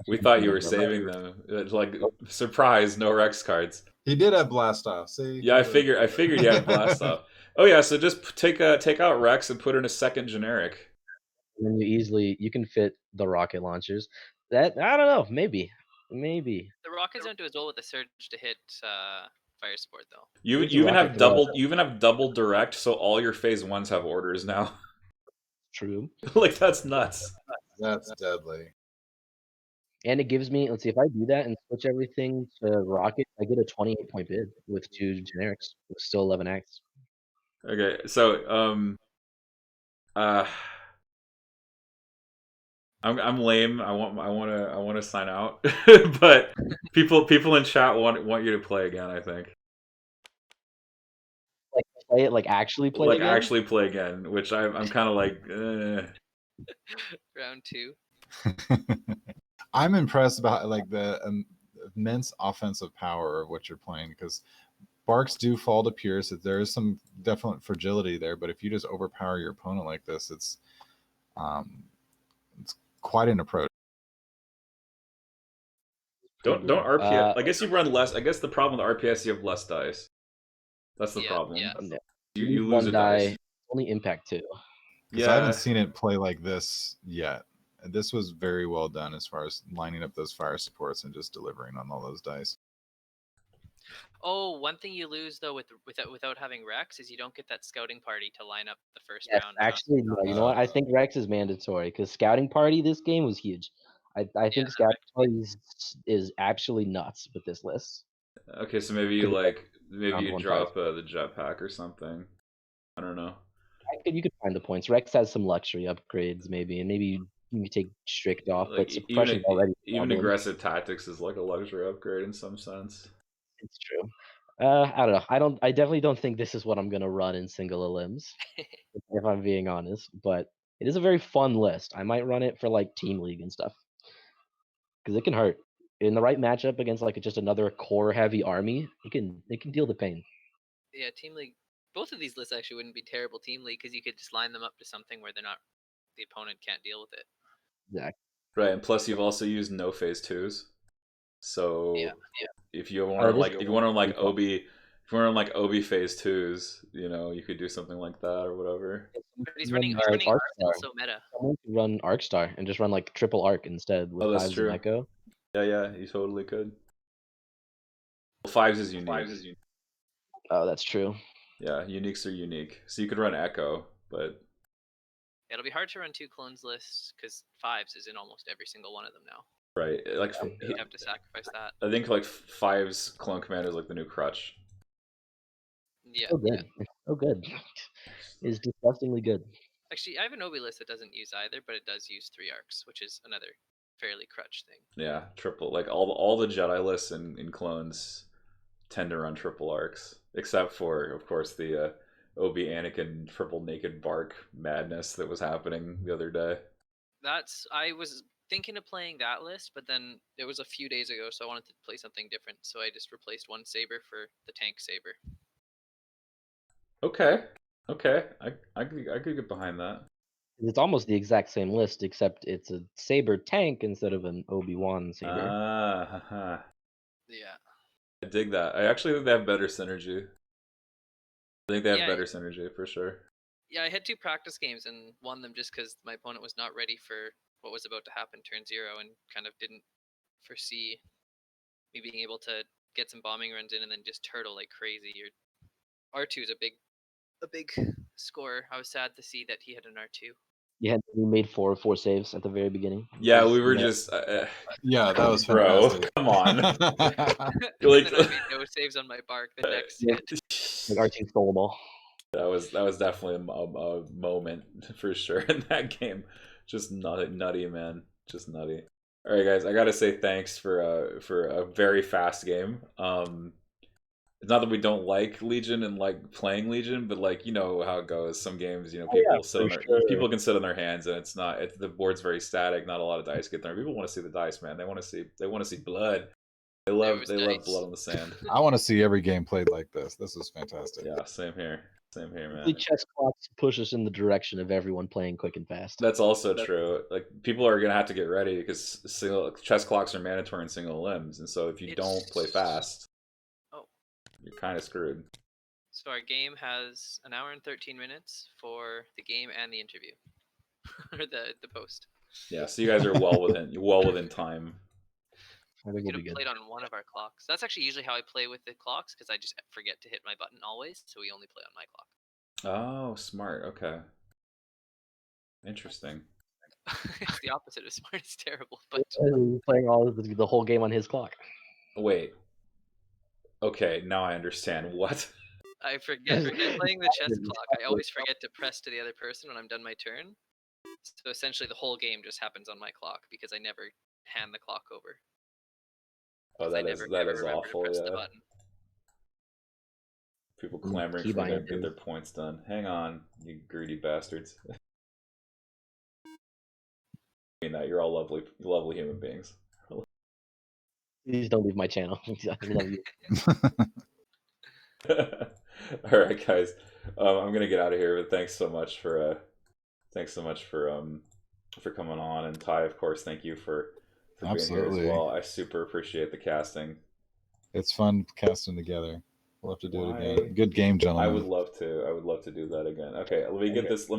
We thought you were saving them. Like, surprise, no Rex cards. He did have blast off. See? Yeah, I figured he had blast off. Oh yeah, so just take out Rex and put in a second generic. And then you can fit the rocket launchers. That I don't know, maybe. The rockets don't do as well with the surge to hit fire support though. You even have double direct, so all your phase 1s have orders now. True. Like that's nuts. That's deadly. And it gives me, let's see, if I do that and switch everything to rocket, I get a 28-point bid with 2 generics with still 11 acts. Okay, so I'm lame. I want to sign out, but people in chat want you to play again. I think. Like play it, like actually play like again? actually play again, which I'm kind of like. Round 2. I'm impressed about like the immense offensive power of what you're playing because Barcs do fall to Pierce. There is some definite fragility there, but if you just overpower your opponent like this, it's quite an approach. Don't RPS. I guess you run less. I guess the problem with RPS, you have less dice. That's the problem. Yeah. You lose a dice. Only impact 2. Because I haven't seen it play like this yet. This was very well done as far as lining up those fire supports and just delivering on all those dice. Oh, one thing you lose though without having Rex is you don't get that scouting party to line up the first round. Actually, no, you know what? I think Rex is mandatory because scouting party this game was huge. I think scouting party is actually nuts with this list. Okay, so maybe you drop the jetpack or something. I don't know. You could find the points. Rex has some luxury upgrades, maybe, and maybe you take strict off, like, but suppression already. Even aggressive tactics is like a luxury upgrade in some sense. It's true. I don't know. I definitely don't think this is what I'm gonna run in single elims, if I'm being honest. But it is a very fun list. I might run it for like team league and stuff because it can hurt in the right matchup against like just another core heavy army. It can deal the pain. Yeah, team league. Both of these lists actually wouldn't be terrible team league because you could just line them up to something where the opponent can't deal with it. Exactly. Right, and plus you've also used no phase 2s. So if you want to Obi phase 2s, you could do something like that or whatever. But he's running Arc Star, so meta. Someone could run Arc Star and just run like triple Arc instead with 5s and Echo. Yeah, you totally could. Well, 5s is unique. Oh, that's true. Yeah, uniques are unique. So you could run Echo, but it'll be hard to run 2 clones lists because 5s is in almost every single one of them now. Right, like you have to sacrifice that. I think like 5's clone commander is like the new crutch. Yeah. Oh, good. Oh, good. It's disgustingly good. Actually, I have an Obi list that doesn't use either, but it does use 3 arcs, which is another fairly crutch thing. Yeah, triple. Like all the Jedi lists in clones tend to run triple arcs, except for, of course, the OB Anakin triple naked Barc madness that was happening the other day. I was thinking of playing that list, but then it was a few days ago, so I wanted to play something different. So I just replaced one Saber for the tank Saber. Okay. I could get behind that. It's almost the exact same list, except it's a Saber tank instead of an Obi-Wan Saber. Yeah. I dig that. I actually think they have better synergy. I think they have better synergy for sure. Yeah, I had 2 practice games and won them just because my opponent was not ready for what was about to happen turn 0 and kind of didn't foresee me being able to get some bombing runs in and then just turtle like crazy. R2 is a big score. I was sad to see that he had an R2. Yeah, we made four saves at the very beginning. Yeah, we were just. Yeah, that was bro. fantastic. Come on. Like, then I made no saves on my Barc the next hit. Like R2 stole the ball. That was definitely a moment for sure in that game. Just nutty, man. Just nutty. All right, guys. I gotta say thanks for a very fast game. It's not that we don't like Legion and like playing Legion, but like, you know how it goes. Some games, you know, people can sit on their hands, and the board's very static. Not a lot of dice get there. People want to see the dice, man. They want to see blood. They love blood on the sand. I want to see every game played like this. This is fantastic. Yeah, same here, man. The chess clocks push us in the direction of everyone playing quick and fast. That's also true. Like, people are gonna have to get ready because chess clocks are mandatory in single limbs, and so if you don't play fast, you're kind of screwed. So our game has an hour and 13 minutes for the game and the interview, or the post. Yeah, so you guys are well within time. I think we could have played on one of our clocks. That's actually usually how I play with the clocks, because I just forget to hit my button always, so we only play on my clock. Oh, smart. Okay. Interesting. It's the opposite of smart. It's terrible. But playing the whole game on his clock. Wait. Okay, now I understand. What? I forget playing the chess clock. I always forget to press to the other person when I'm done my turn. So essentially the whole game just happens on my clock because I never hand the clock over. Oh, that is awful, yeah. People clamoring for them to get their points done. Hang on, you greedy bastards. I mean that, you're all lovely human beings. Please don't leave my channel. I love you. All right, guys. I'm gonna get out of here, but thanks so much for coming on, and Ty, of course, thank you for being here as well. I super appreciate the casting. It's fun casting together. We'll have to do it again. Good game, gentlemen. I would love to do that again. Okay, let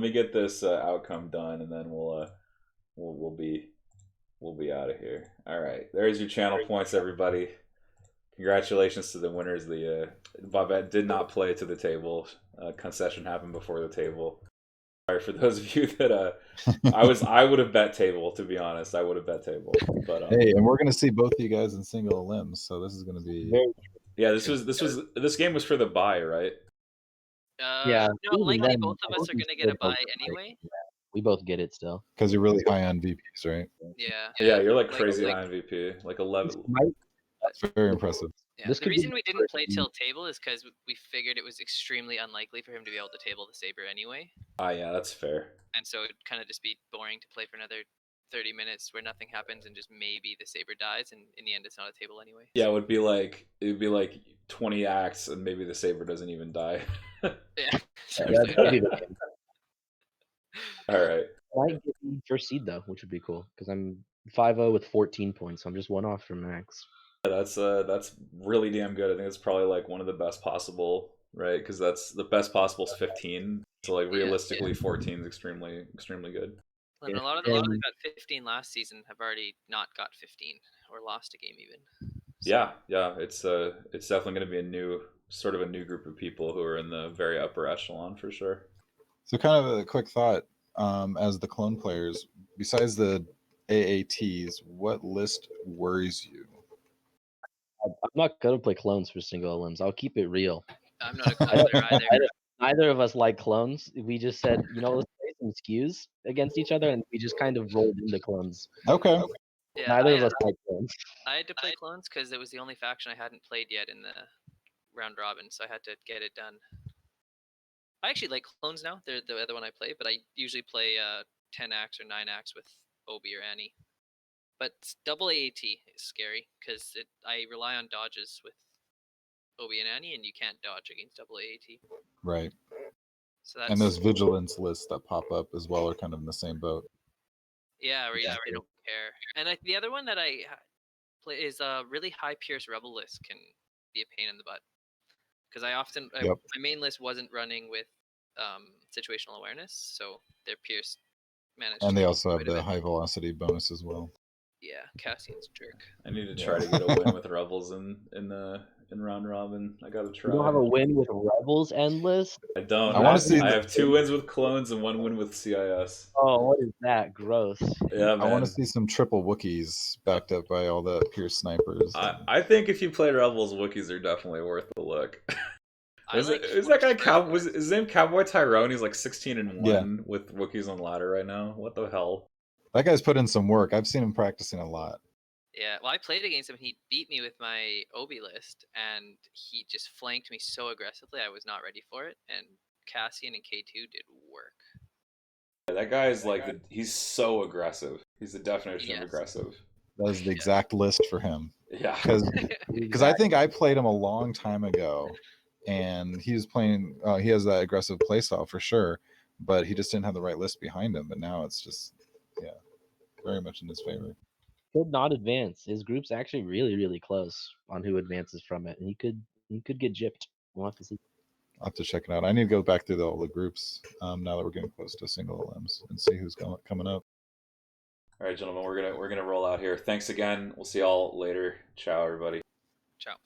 me get this outcome done, and then we'll be out of here. All right, there's your channel points, everybody. Congratulations to the winners. The Bobbette did not play to the table. Concession happened before the table. Sorry for those of you that I would have bet table, to be honest. I would have bet table. But hey, and we're gonna see both of you guys in single limbs, so this is gonna be this game was for the buy, right? Yeah. No, likely both of us are gonna get a buy anyway. We both get it still. Because you're really high on VPs, right? Yeah. Yeah, you're like crazy high on VP, like 11. That's very impressive. Yeah, the reason we didn't play till table is because we figured it was extremely unlikely for him to be able to table the Saber anyway. Yeah, that's fair. And so it'd kind of just be boring to play for another 30 minutes where nothing happens and just maybe the Saber dies, and in the end it's not a table anyway. Yeah, it would be like 20 acts and maybe the Saber doesn't even die. Yeah. All right. I might get the first seed though, which would be cool because I'm 5-0 with 14 points. So I'm just one off from max. That's really damn good. I think it's probably like one of the best possible, right? Because that's the best possible is 15. So like realistically, 14 is extremely good. And a lot of the people that got 15 last season have already not got 15 or lost a game even. So. Yeah. It's definitely going to be a new group of people who are in the very upper echelon for sure. So kind of a quick thought, as the clone players, besides the AATs, what list worries you? I'm not going to play clones for single limbs. I'll keep it real. I'm not a clone player either. Neither of us like clones. We just said, let's play some skews against each other, and we just kind of rolled into clones. Okay. Yeah, neither of us like clones. I had to play clones because it was the only faction I hadn't played yet in the round robin, so I had to get it done. I actually like clones now. They're the other one I play, but I usually play 10 acts or 9 acts with Obi or Annie. But double AAT is scary because I rely on dodges with Obi and Annie, and you can't dodge against double AAT. Right. So that's, and those vigilance lists that pop up as well are kind of in the same boat. Yeah, where you don't care. And the other one that I play is a really high Pierce Rebel list can be a pain in the butt. Because my main list wasn't running with situational awareness, so their Pierce managed. And they also have the high velocity bonus as well. Yeah, Cassian's a jerk. I need to try to get a win with Rebels in round robin. I gotta try. You don't have a win with Rebels endless? I don't. I want to see. I have 2 wins with clones and 1 win with CIS. Oh, what is that? Gross. Yeah, man. I want to see some triple Wookiees backed up by all the Pierce snipers. I think if you play Rebels, Wookiees are definitely worth the look. Is that guy was his name Cowboy Tyrone? He's like 16-1 with Wookiees on ladder right now. What the hell? That guy's put in some work. I've seen him practicing a lot. Yeah, well, I played against him. He beat me with my Obi list, and he just flanked me so aggressively. I was not ready for it, and Cassian and K2 did work. Yeah, that guy is he's so aggressive. He's the definition of aggressive. That is the exact list for him. Yeah, because I think I played him a long time ago, and he was playing. He has that aggressive playstyle for sure, but he just didn't have the right list behind him. But now it's just, very much in his favor. Could not advance. His group's actually really, really close on who advances from it, and he could get gypped. We'll have to see. I'll have to check it out. I need to go back through all the groups now that we're getting close to single LMs and see who's coming up. All right, gentlemen, we're gonna roll out here. Thanks again. We'll see y'all later. Ciao, everybody. Ciao.